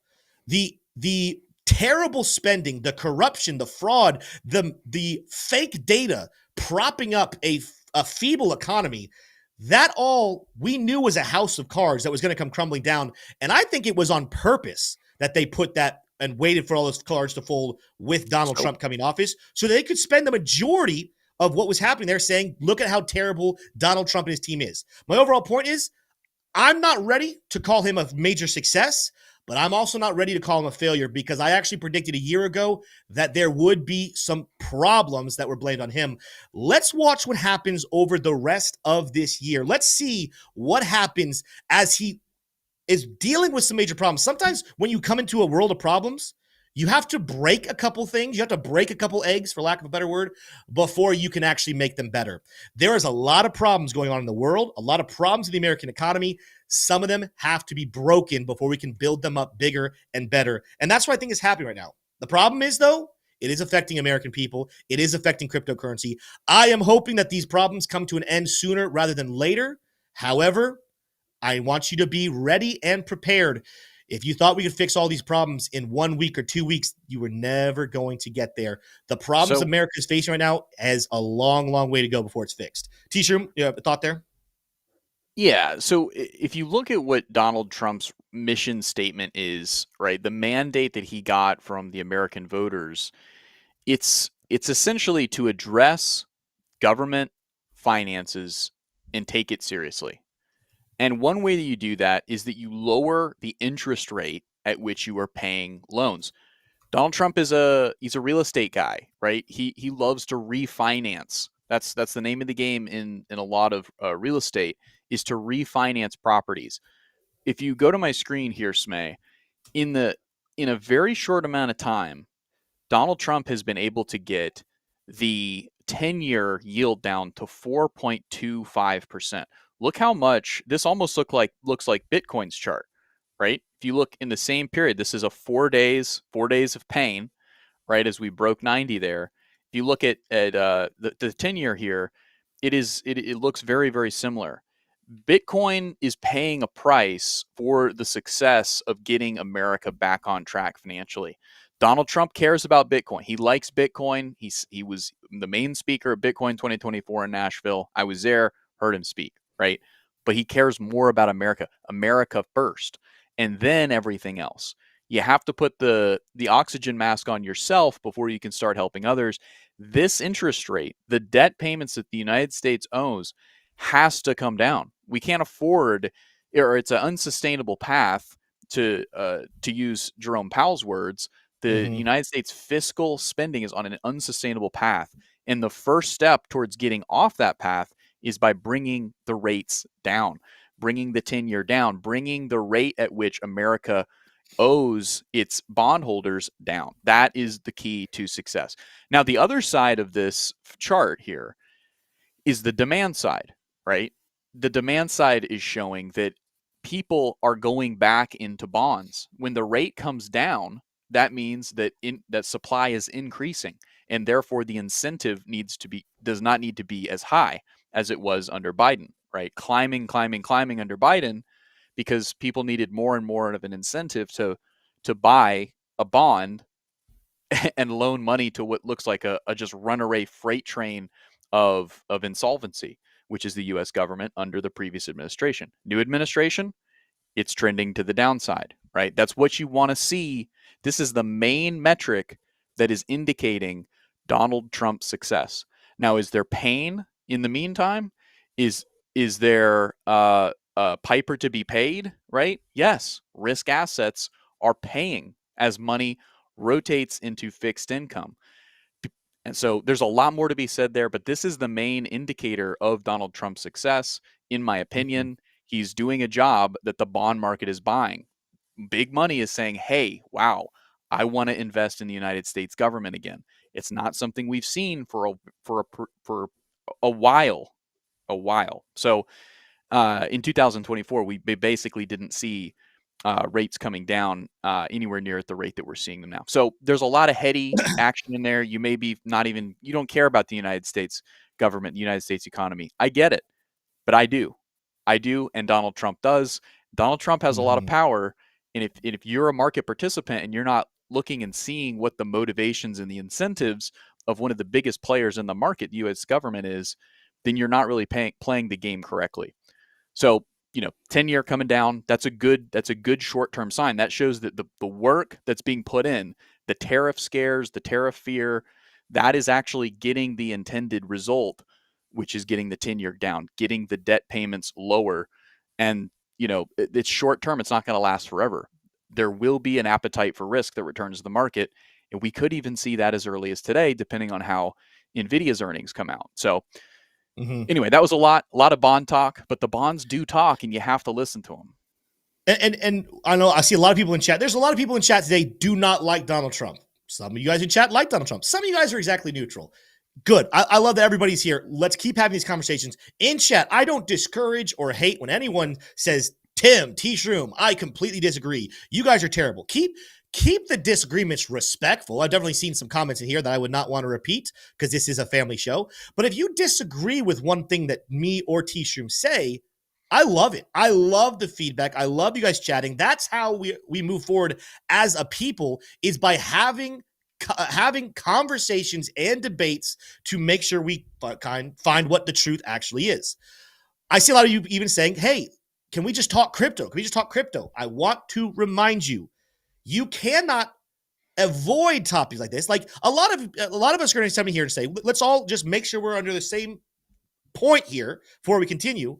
The terrible spending, the corruption, the fraud, the fake data propping up a feeble economy. That all we knew was a house of cards that was going to come crumbling down. And I think it was on purpose that they put that and waited for all those cards to fold with Donald Trump coming office so they could spend the majority of what was happening there saying, look at how terrible Donald Trump and his team is. My overall point is, I'm not ready to call him a major success, but I'm also not ready to call him a failure because I actually predicted a year ago that there would be some problems that were blamed on him. Let's watch what happens over the rest of this year. Let's see what happens as he is dealing with some major problems. Sometimes when you come into a world of problems, you have to break a couple things. You have to break a couple eggs, for lack of a better word, before you can actually make them better. There is a lot of problems going on in the world, a lot of problems in the American economy. Some of them have to be broken before we can build them up bigger and better. And that's what I think is happening right now. The problem is, though, it is affecting American people. It is affecting cryptocurrency. I am hoping that these problems come to an end sooner rather than later. However, I want you to be ready and prepared. If you thought we could fix all these problems in 1 week or 2 weeks, you were never going to get there. The problems America is facing right now has a long, long way to go before it's fixed. T-Shroom, you have a thought there? Yeah. So if you look at what Donald Trump's mission statement is, right, the mandate that he got from the American voters, it's essentially to address government finances and take it seriously. And one way that you do that is that you lower the interest rate at which you are paying loans. Donald Trump he's a real estate guy, right? He loves to refinance. That's the name of the game in a lot of real estate, is to refinance properties. If you go to my screen here, Smay, in a very short amount of time, Donald Trump has been able to get the 10-year yield down to 4.25%. Look how much this almost looks like Bitcoin's chart, right? If you look in the same period, this is a 4 days of pain, right? As we broke 90 there. If you look at the 10-year here, it looks very, very similar. Bitcoin is paying a price for the success of getting America back on track financially. Donald Trump cares about Bitcoin. He likes Bitcoin. He was the main speaker at Bitcoin 2024 in Nashville. I was there, heard him speak, right? But he cares more about America first, and then everything else. You have to put the oxygen mask on yourself before you can start helping others. This interest rate, the debt payments that the United States owes, has to come down. We can't afford, or it's an unsustainable path to use Jerome Powell's words. The United States fiscal spending is on an unsustainable path. And the first step towards getting off that path is by bringing the rates down, bringing the 10-year down, bringing the rate at which America owes its bondholders down. That is the key to success. Now, the other side of this chart here is the demand side, right? The demand side is showing that people are going back into bonds. When the rate comes down, that means that that supply is increasing, and therefore the incentive does not need to be as high as it was under Biden, right? Climbing under Biden, because people needed more and more of an incentive to buy a bond and loan money to what looks like a just runaway freight train of insolvency, which is the U.S. government under the previous administration. New administration, it's trending to the downside, right? That's what you want to see. This is the main metric that is indicating Donald Trump's success. Now, is there pain in the meantime? Is there a piper to be paid, right? Yes, risk assets are paying as money rotates into fixed income. And so there's a lot more to be said there, but this is the main indicator of Donald Trump's success. In my opinion, he's doing a job that the bond market is buying. Big money is saying, hey, wow, I want to invest in the United States government again. It's not something we've seen for a while. So in 2024, we basically didn't see rates coming down anywhere near at the rate that we're seeing them now. So there's a lot of heady action in there. You may be you don't care about the United States government, the United States economy. I get it, but I do, and Donald Trump does. Donald Trump has a lot of power, and if you're a market participant and you're not looking and seeing what the motivations and the incentives of one of the biggest players in the market, the U.S. government is, then you're not really playing the game correctly. So, 10-year coming down, that's a good short-term sign. That shows that the work that's being put in, the tariff scares, the tariff fear, that is actually getting the intended result, which is getting the 10-year down, getting the debt payments lower. And, it's short-term. It's not going to last forever. There will be an appetite for risk that returns to the market. And we could even see that as early as today, depending on how NVIDIA's earnings come out. So, anyway, that was a lot of bond talk, but the bonds do talk, and you have to listen to them. And I know I see a lot of people in chat. There's a lot of people in chat today do not like Donald Trump. Some of you guys in chat like Donald Trump. Some of you guys are exactly neutral. Good. I love that everybody's here. Let's keep having these conversations in chat. I don't discourage or hate when anyone says, Tim, T-Shroom, I completely disagree. You guys are terrible. Keep the disagreements respectful. I've definitely seen some comments in here that I would not want to repeat because this is a family show. But if you disagree with one thing that me or T-Shroom say, I love it. I love the feedback. I love you guys chatting. That's how we move forward as a people, is by having conversations and debates to make sure we find what the truth actually is. I see a lot of you even saying, hey, can we just talk crypto? Can we just talk crypto? I want to remind you, you cannot avoid topics like this. Like a lot of us are going to come in here and say, let's all just make sure we're under the same point here before we continue.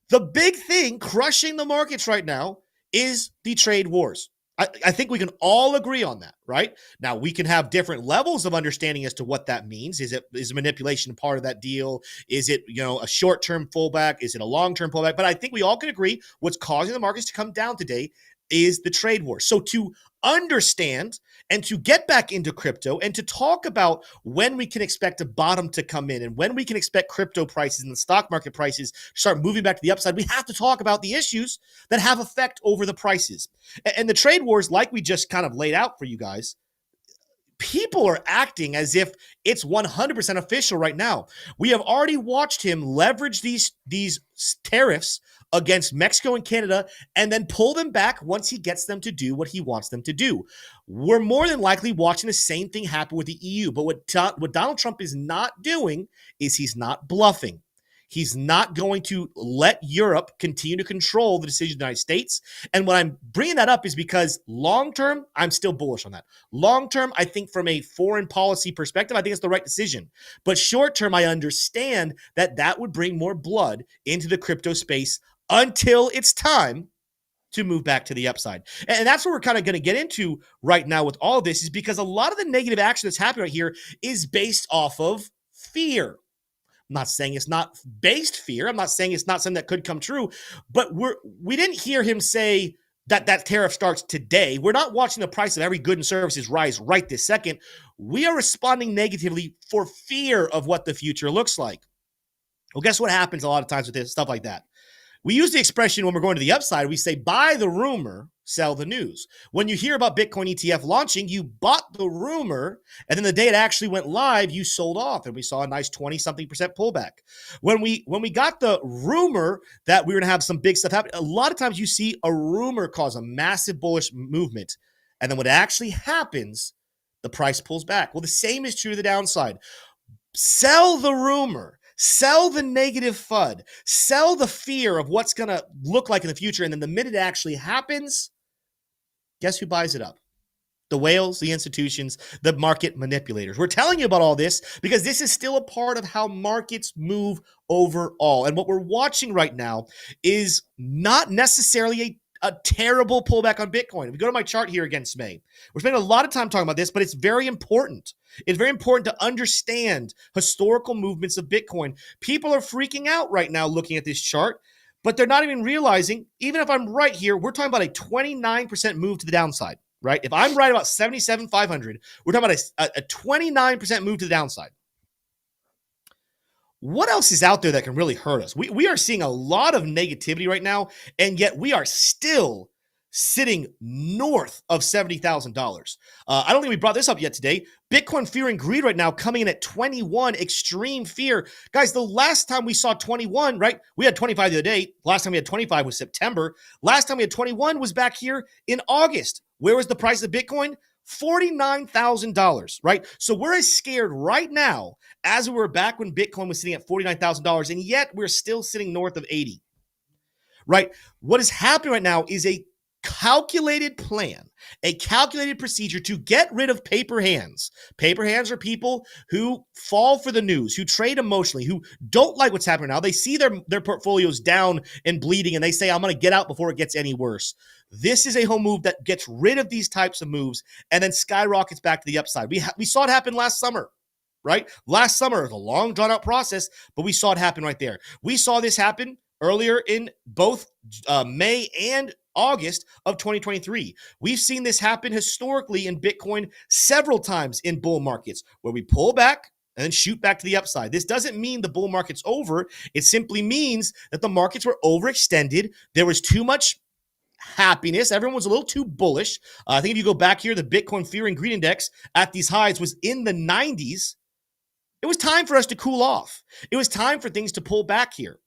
The big thing crushing the markets right now is the trade wars. I think we can all agree on that, right? Now, we can have different levels of understanding as to what that means. Is manipulation part of that deal? Is it, a short-term pullback? Is it a long-term pullback? But I think we all can agree what's causing the markets to come down today is the trade war. So to understand and to get back into crypto and to talk about when we can expect a bottom to come in and when we can expect crypto prices and the stock market prices to start moving back to the upside, we have to talk about the issues that have effect over the prices. And the trade wars, like we just kind of laid out for you guys, people are acting as if it's 100% official right now. We have already watched him leverage these tariffs against Mexico and Canada and then pull them back once he gets them to do what he wants them to do. We're more than likely watching the same thing happen with the EU. But what Donald Trump is not doing is he's not bluffing. He's not going to let Europe continue to control the decision of the United States. And when I'm bringing that up is because long-term, I'm still bullish on that. Long-term, I think from a foreign policy perspective, I think it's the right decision. But short-term, I understand that would bring more blood into the crypto space until it's time to move back to the upside. And that's what we're kind of going to get into right now with all of this, is because a lot of the negative action that's happening right here is based off of fear. I'm not saying it's not based fear. I'm not saying it's not something that could come true, but we didn't hear him say that tariff starts today. We're not watching the price of every good and services rise right this second. We are responding negatively for fear of what the future looks like. Well, guess what happens a lot of times with this stuff like that? We use the expression when we're going to the upside, we say, buy the rumor, sell the news. When you hear about Bitcoin ETF launching, you bought the rumor, and then the day it actually went live, you sold off, and we saw a nice 20-something% pullback. When we got the rumor that we were going to have some big stuff happen, a lot of times you see a rumor cause a massive bullish movement, and then when it actually happens, the price pulls back. Well, the same is true to the downside. Sell the rumor. Sell the negative FUD, sell the fear of what's going to look like in the future. And then the minute it actually happens, guess who buys it up? The whales, the institutions, the market manipulators. We're telling you about all this because this is still a part of how markets move overall. And what we're watching right now is not necessarily a terrible pullback on Bitcoin. If we go to my chart here again, Smay, we're spending a lot of time talking about this, but it's very important. It's very important to understand historical movements of Bitcoin. People are freaking out right now looking at this chart, but they're not even realizing, even if I'm right here, we're talking about a 29% move to the downside, right? If I'm right about 77,500, we're talking about a 29% move to the downside. What else is out there that can really hurt us? We are seeing a lot of negativity right now, and yet we are still sitting north of $70,000. I don't think we brought this up yet today. Bitcoin fear and greed right now coming in at 21, extreme fear. Guys, the last time we saw 21, right? We had 25 the other day. Last time we had 25 was September. Last time we had 21 was back here in August. Where was the price of Bitcoin? $49,000, right? So we're as scared right now as we were back when Bitcoin was sitting at $49,000, and yet we're still sitting north of 80, right? What is happening right now is a calculated plan, a calculated procedure to get rid of paper hands. Paper hands are people who fall for the news, who trade emotionally, who don't like what's happening now. They see their portfolios down and bleeding, and they say, I'm going to get out before it gets any worse. This is a home move that gets rid of these types of moves and then skyrockets back to the upside. We saw it happen last summer, right? Last summer, it was a long, drawn-out process, but we saw it happen right there. We saw this happen earlier in both May and August of 2023. We've seen this happen historically in Bitcoin several times in bull markets where we pull back and then shoot back to the upside. This doesn't mean the bull market's over. It simply means that the markets were overextended. There was too much happiness. Everyone was a little too bullish. I think if you go back here, the Bitcoin Fear and Greed Index at these highs was in the 90s. It was time for us to cool off. It was time for things to pull back here.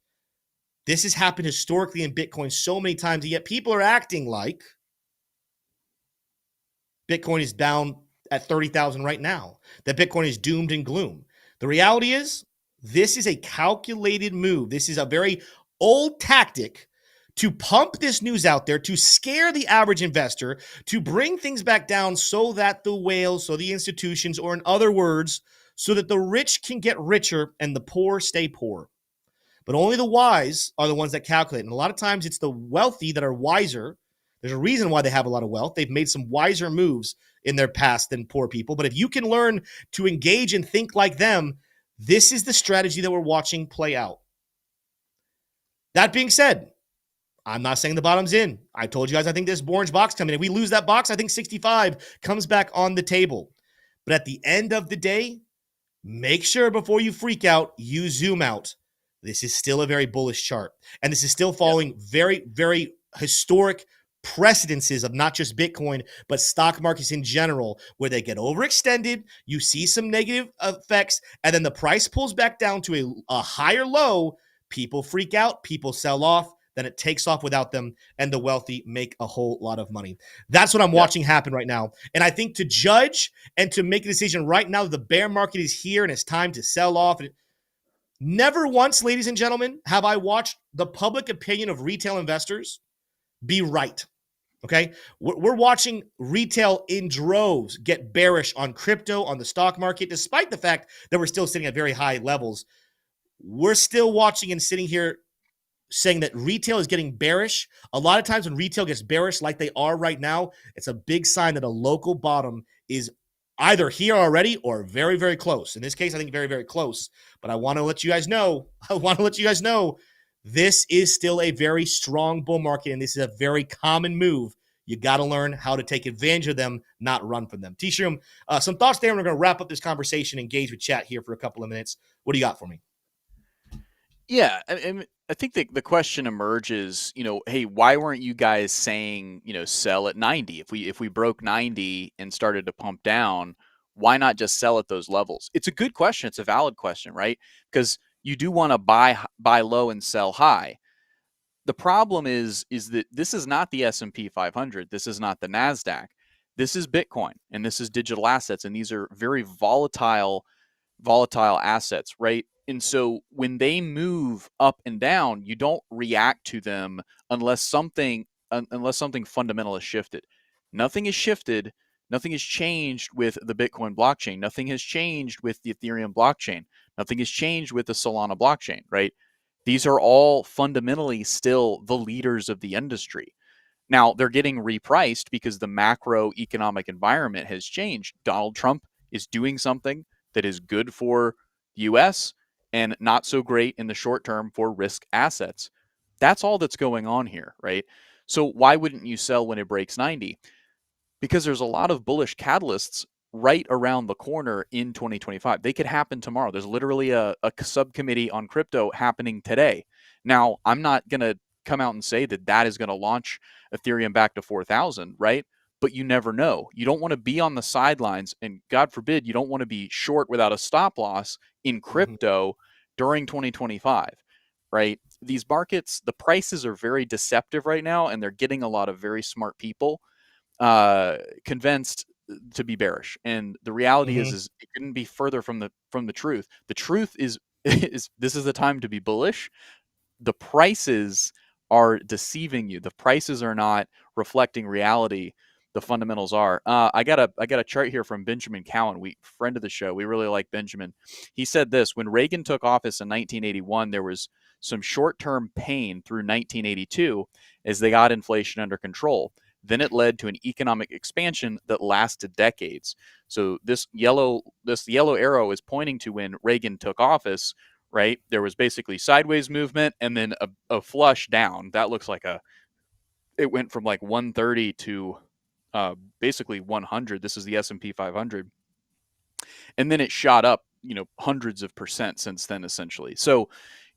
This has happened historically in Bitcoin so many times, and yet people are acting like Bitcoin is down at 30,000 right now, that Bitcoin is doomed and gloom. The reality is, this is a calculated move. This is a very old tactic to pump this news out there, to scare the average investor, to bring things back down so that the whales, so the institutions, or in other words, so that the rich can get richer and the poor stay poor. But only the wise are the ones that calculate. And a lot of times it's the wealthy that are wiser. There's a reason why they have a lot of wealth. They've made some wiser moves in their past than poor people. But if you can learn to engage and think like them, this is the strategy that we're watching play out. That being said, I'm not saying the bottom's in. I told you guys I think this orange box coming in. If we lose that box, I think 65 comes back on the table. But at the end of the day, make sure before you freak out, you zoom out. This is still a very bullish chart. And this is still following very, very historic precedences of not just Bitcoin, but stock markets in general, where they get overextended, you see some negative effects, and then the price pulls back down to a higher low. People freak out, people sell off, then it takes off without them, and the wealthy make a whole lot of money. That's what I'm watching happen right now. And I think to judge and to make a decision right now that the bear market is here and it's time to sell off, never once, ladies and gentlemen, have I watched the public opinion of retail investors be right. Okay? We're watching retail in droves get bearish on crypto, on the stock market, despite the fact that we're still sitting at very high levels. We're still watching and sitting here saying that retail is getting bearish. A lot of times when retail gets bearish like they are right now, it's a big sign that a local bottom is either here already or very, very close. In this case, I think very, very close. But I want to let you guys know, this is still a very strong bull market, and this is a very common move. You got to learn how to take advantage of them, not run from them. T-Shroom, some thoughts there, and we're going to wrap up this conversation, engage with chat here for a couple of minutes. What do you got for me? Yeah, I think the question emerges, hey, why weren't you guys saying, sell at 90? If we broke 90 and started to pump down, why not just sell at those levels? It's a good question. It's a valid question, right? Because you do want to buy low and sell high. The problem is that this is not the S&P 500. This is not the NASDAQ. This is Bitcoin, and this is digital assets, and these are very volatile assets, right? And so when they move up and down, you don't react to them unless something fundamental has shifted. Nothing has shifted. Nothing has changed with the Bitcoin blockchain. Nothing has changed with the Ethereum blockchain. Nothing has changed with the Solana blockchain, right? These are all fundamentally still the leaders of the industry. Now, they're getting repriced because the macroeconomic environment has changed. Donald Trump is doing something that is good for the US and not so great in the short term for risk assets. That's all that's going on here, right? So why wouldn't you sell when it breaks 90? Because there's a lot of bullish catalysts right around the corner in 2025. They could happen tomorrow. There's literally a subcommittee on crypto happening today. Now, I'm not going to come out and say that is going to launch Ethereum back to 4,000, right? But you never know. You don't want to be on the sidelines, and God forbid, you don't want to be short without a stop loss in crypto during 2025, right? These markets, the prices are very deceptive right now, and they're getting a lot of very smart people convinced to be bearish, and the reality Mhm. is it couldn't be further from the truth. The truth is is this is the time to be bullish. The prices are deceiving you. The prices are not reflecting reality. The fundamentals are. I got a chart here from Benjamin Cowen, friend of the show. We really like Benjamin. He said this: when Reagan took office in 1981, there was some short-term pain through 1982 as they got inflation under control. Then it led to an economic expansion that lasted decades. So this yellow arrow is pointing to when Reagan took office, right? There was basically sideways movement and then a flush down. That looks like it went from like 130 to basically 100. This is the S&P 500. And then it shot up, hundreds of percent since then, essentially. So,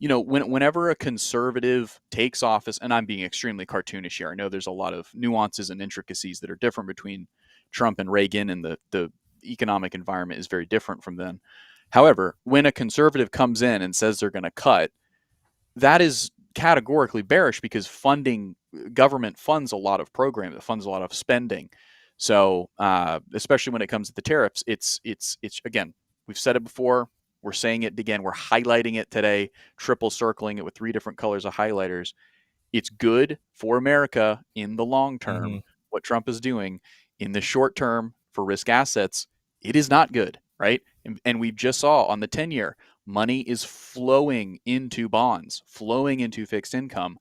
whenever a conservative takes office, and I'm being extremely cartoonish here, I know there's a lot of nuances and intricacies that are different between Trump and Reagan, and the economic environment is very different from then. However, when a conservative comes in and says they're going to cut, that is categorically bearish because government funds a lot of programs, it funds a lot of spending. So, especially when it comes to the tariffs, it's again, we've said it before, we're saying it again, we're highlighting it today, triple circling it with 3 different colors of highlighters. It's good for America in the long term, Mhm. what Trump is doing. In the short term for risk assets, it is not good, right? And we just saw on the 10-year, money is flowing into bonds, flowing into fixed income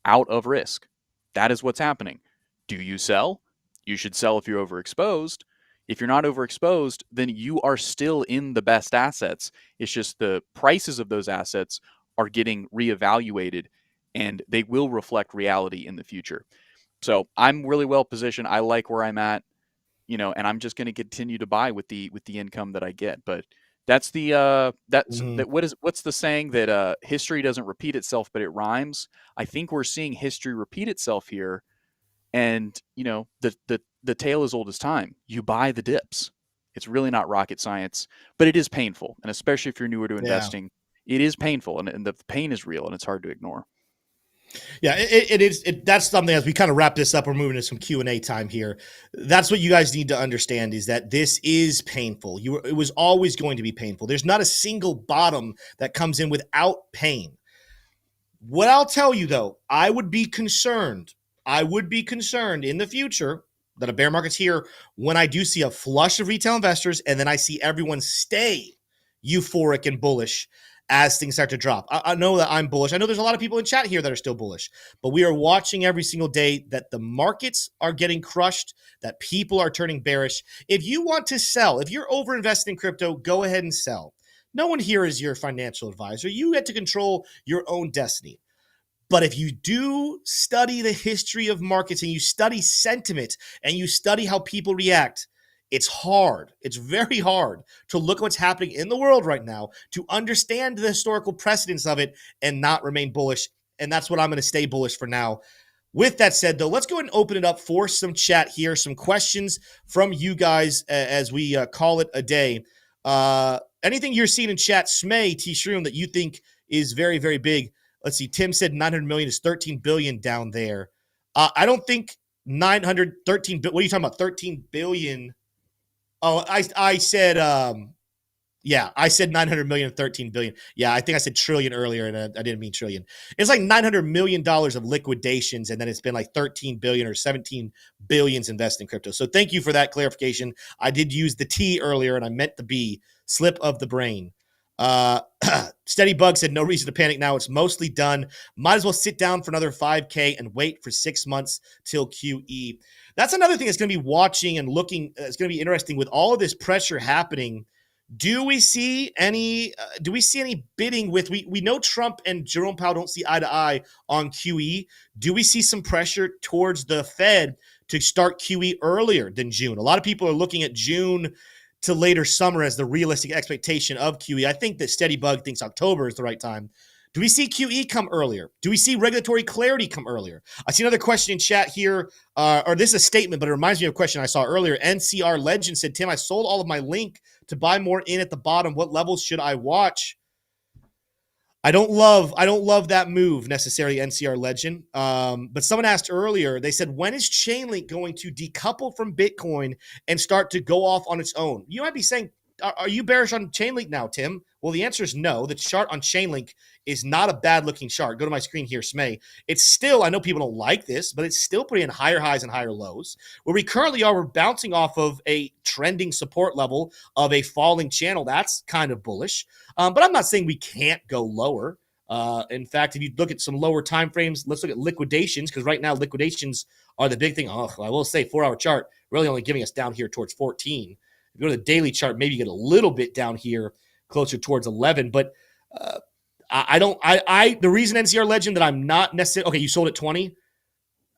out of risk. That is what's happening. Do you sell? You should sell if you're overexposed. If you're not overexposed, then you are still in the best assets. It's just the prices of those assets are getting reevaluated and they will reflect reality in the future. So I'm really well positioned. I like where I'm at, and I'm just going to continue to buy with the income that I get. But that's Mhm. what's the saying that history doesn't repeat itself, but it rhymes. I think we're seeing history repeat itself here, and the tale is old as time. You buy the dips. It's really not rocket science, but it is painful, and especially if you're newer to Yeah. investing, it is painful, and the pain is real, and it's hard to ignore. Yeah, it is. That's something as we kind of wrap this up. We're moving to some Q&A time here. That's what you guys need to understand is that this is painful. It was always going to be painful. There's not a single bottom that comes in without pain. What I'll tell you though, I would be concerned. I would be concerned in the future that a bear market's here when I do see a flush of retail investors and then I see everyone stay euphoric and bullish as things start to drop. I know that I'm bullish. I know there's a lot of people in chat here that are still bullish, but we are watching every single day that the markets are getting crushed, that people are turning bearish. If you want to sell, if you're overinvested in crypto, go ahead and sell. No one here is your financial advisor. You get to control your own destiny. But if you do study the history of markets and you study sentiment and you study how people react, it's hard. It's very hard to look at what's happening in the world right now, to understand the historical precedence of it and not remain bullish. And that's what I'm going to stay bullish for now. With that said, though, let's go ahead and open it up for some chat here, some questions from you guys as we call it a day. Anything you're seeing in chat, Smay, T-Shroom, that you think is very, very big? Let's see. Tim said 900 million is 13 billion down there. I don't think 913. What are you talking about? 13 billion. Oh, I said yeah, I said 900 million and 13 billion. Yeah, I think I said trillion earlier and I didn't mean trillion. It's like 900 million dollars of liquidations and then it's been like 13 billion or 17 billions invested in crypto. So thank you for that clarification. I did use the T earlier and I meant the B. Slip of the brain. Steady Bug said no reason to panic now. It's mostly done. Might as well sit down for another 5K and wait for 6 months till QE. That's another thing that's going to be watching and looking. It's going to be interesting with all of this pressure happening. Do we see any bidding with we know Trump and Jerome Powell don't see eye to eye on QE. Do we see some pressure towards the Fed to start QE earlier than June? A lot of people are looking at June to later summer as the realistic expectation of QE. I think that Steady Bug thinks October is the right time. Do we see QE come earlier? Do we see regulatory clarity come earlier? I see another question in chat here, or this is a statement, but it reminds me of a question I saw earlier. NCR Legend said, Tim, I sold all of my link to buy more in at the bottom. What levels should I watch? I don't love that move necessarily, NCR Legend. But someone asked earlier, they said, when is Chainlink going to decouple from Bitcoin and start to go off on its own? You might be saying, are you bearish on Chainlink now, Tim? Well, the answer is no. The chart on Chainlink is not a bad looking chart. Go to my screen here, Smay. It's still, I know people don't like this, but it's still putting in higher highs and higher lows. Where we currently are, we're bouncing off of a trending support level of a falling channel. That's kind of bullish. But I'm not saying we can't go lower. In fact, if you look at some lower time frames, let's look at liquidations, because right now liquidations are the big thing. Oh, I will say 4-hour chart really only giving us down here towards 14. If you go to the daily chart, maybe you get a little bit down here closer towards 11. But the reason NCR Legend that I'm not necessarily, okay, you sold at 20.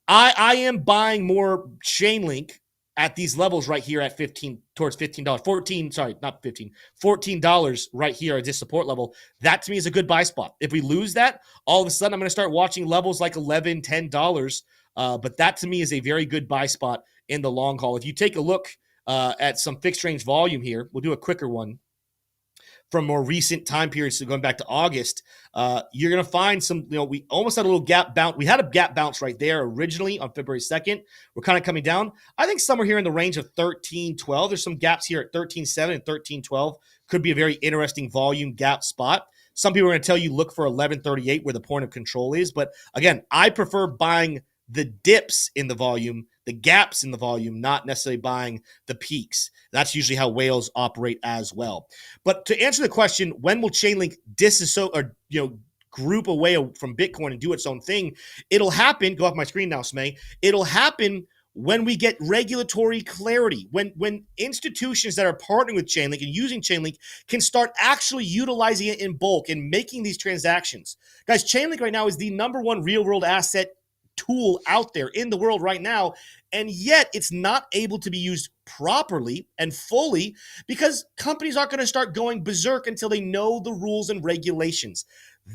I am buying more Chainlink at these levels right here at 15 towards $15, 14, sorry, not 15, $14 right here at this support level. That to me is a good buy spot. If we lose that, all of a sudden I'm going to start watching levels like $11, $10. But that to me is a very good buy spot in the long haul. If you take a look at some fixed range volume here, we'll do a quicker one from more recent time periods, so going back to August, you're going to find some, we almost had a little gap bounce. We had a gap bounce right there originally on February 2nd. We're kind of coming down. I think somewhere here in the range of 13.12. There's some gaps here at 13.7 and 13.12. Could be a very interesting volume gap spot. Some people are going to tell you look for 11.38 where the point of control is. But again, I prefer buying the dips in the volume, the gaps in the volume, not necessarily buying the peaks. That's usually how whales operate as well. But to answer the question, when will Chainlink group away from Bitcoin and do its own thing? It'll happen. Go off my screen now, Smay. It'll happen when we get regulatory clarity, when institutions that are partnering with Chainlink and using Chainlink can start actually utilizing it in bulk and making these transactions. Guys, Chainlink right now is the number one real-world asset tool out there in the world right now, and yet it's not able to be used properly and fully because companies aren't going to start going berserk until they know the rules and regulations.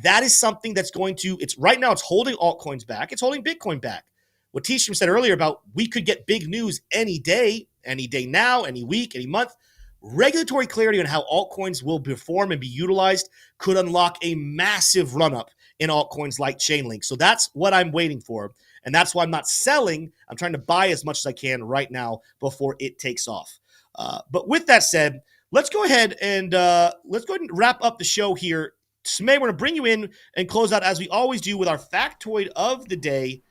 That is something that's going to, it's right now it's holding altcoins back, it's holding Bitcoin back. What T-Shim said earlier about we could get big news any day now, any week, any month. Regulatory clarity on how altcoins will perform and be utilized could unlock a massive run-up in altcoins like Chainlink. So that's what I'm waiting for. And that's why I'm not selling. I'm trying to buy as much as I can right now before it takes off. But with that said, let's go ahead and wrap up the show here. Smay, we're going to bring you in and close out as we always do with our factoid of the day.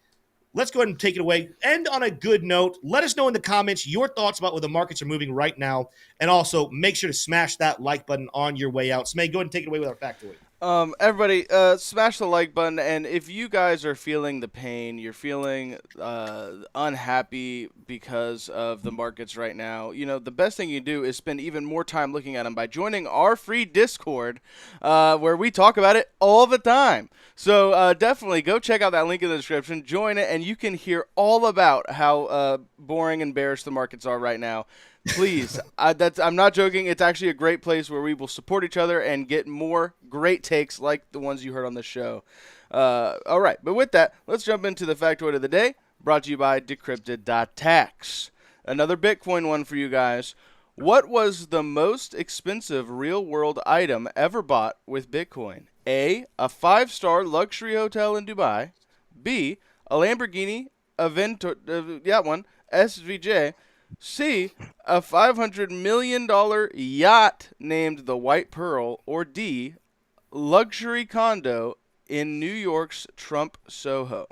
Let's go ahead and take it away. End on a good note. Let us know in the comments your thoughts about where the markets are moving right now. And also make sure to smash that like button on your way out. Smay, go ahead and take it away with our factoid. Everybody, smash the like button, and if you guys are feeling the pain, you're feeling unhappy because of the markets right now, the best thing you do is spend even more time looking at them by joining our free Discord, where we talk about it all the time. So definitely go check out that link in the description, join it, and you can hear all about how boring and bearish the markets are right now. Please, I'm not joking. It's actually a great place where we will support each other and get more great takes like the ones you heard on the show. All right, but with that, let's jump into the factoid of the day, brought to you by Decrypted.tax. Another Bitcoin one for you guys. What was the most expensive real-world item ever bought with Bitcoin? A 5-star luxury hotel in Dubai. B, a Lamborghini SVJ. C, a $500 million yacht named the White Pearl. Or D, luxury condo in New York's Trump Soho.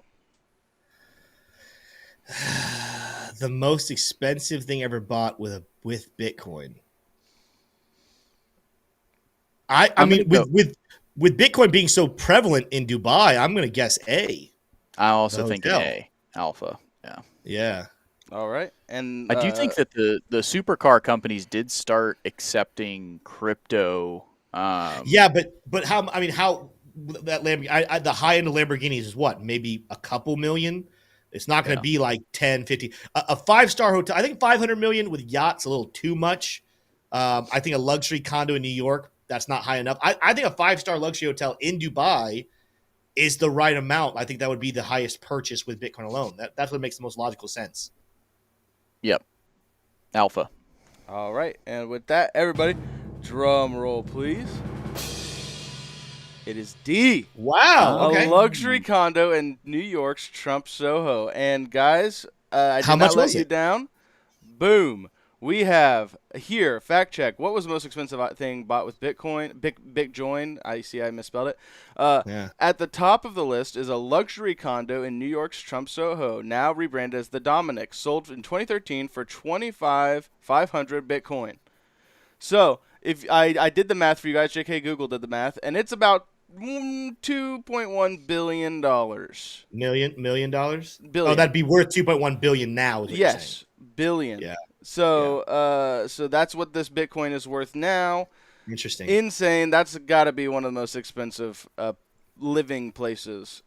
The most expensive thing ever bought with Bitcoin. I mean, with Bitcoin being so prevalent in Dubai, I'm going to guess A. I also think A, Alpha. Yeah. Yeah. All right. And I do think that the supercar companies did start accepting crypto. Yeah, but how that Lamborghini, the high end of Lamborghinis is what? Maybe a couple million. It's not going to be like 10, 50. A 5-star hotel, I think 500 million with yachts a little too much. I think a luxury condo in New York, that's not high enough. I think a 5-star luxury hotel in Dubai is the right amount. I think that would be the highest purchase with Bitcoin alone. That's what makes the most logical sense. Yep. Alpha. All right. And with that, everybody, drum roll, please. It is D. Wow. Okay. A luxury condo in New York's Trump Soho. And guys, I How did much not let was you it? down. Boom. We have here, fact check. What was the most expensive thing bought with Bitcoin? Bitcoin. I misspelled it. Yeah. At the top of the list is a luxury condo in New York's Trump Soho, now rebranded as the Dominic, sold in 2013 for 25,500 Bitcoin. So if I did the math for you guys, JK Google did the math, and it's about $2.1 billion. Million dollars? Billion. Oh, that'd be worth 2.1 billion now. Is what you're saying. Yes, billion. Yeah. So so that's what this Bitcoin is worth now. Interesting. Insane. That's got to be one of the most expensive living places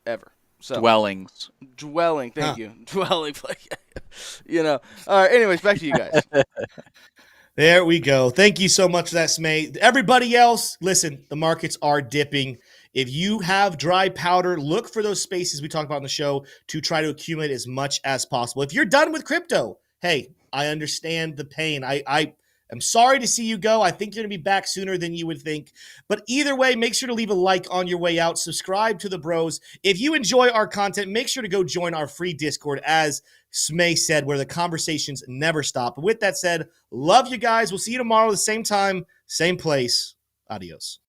ever. So Dwellings. dwelling. Thank you. Dwelling place. You know. All right. Anyways, back to you guys. There we go. Thank you so much for that, Smay. Everybody else, listen, the markets are dipping. If you have dry powder, look for those spaces we talked about on the show to try to accumulate as much as possible. If you're done with crypto, hey, I understand the pain. I am sorry to see you go. I think you're going to be back sooner than you would think. But either way, make sure to leave a like on your way out. Subscribe to the Bros. If you enjoy our content, make sure to go join our free Discord, as Smay said, where the conversations never stop. But with that said, love you guys. We'll see you tomorrow at the same time, same place. Adios.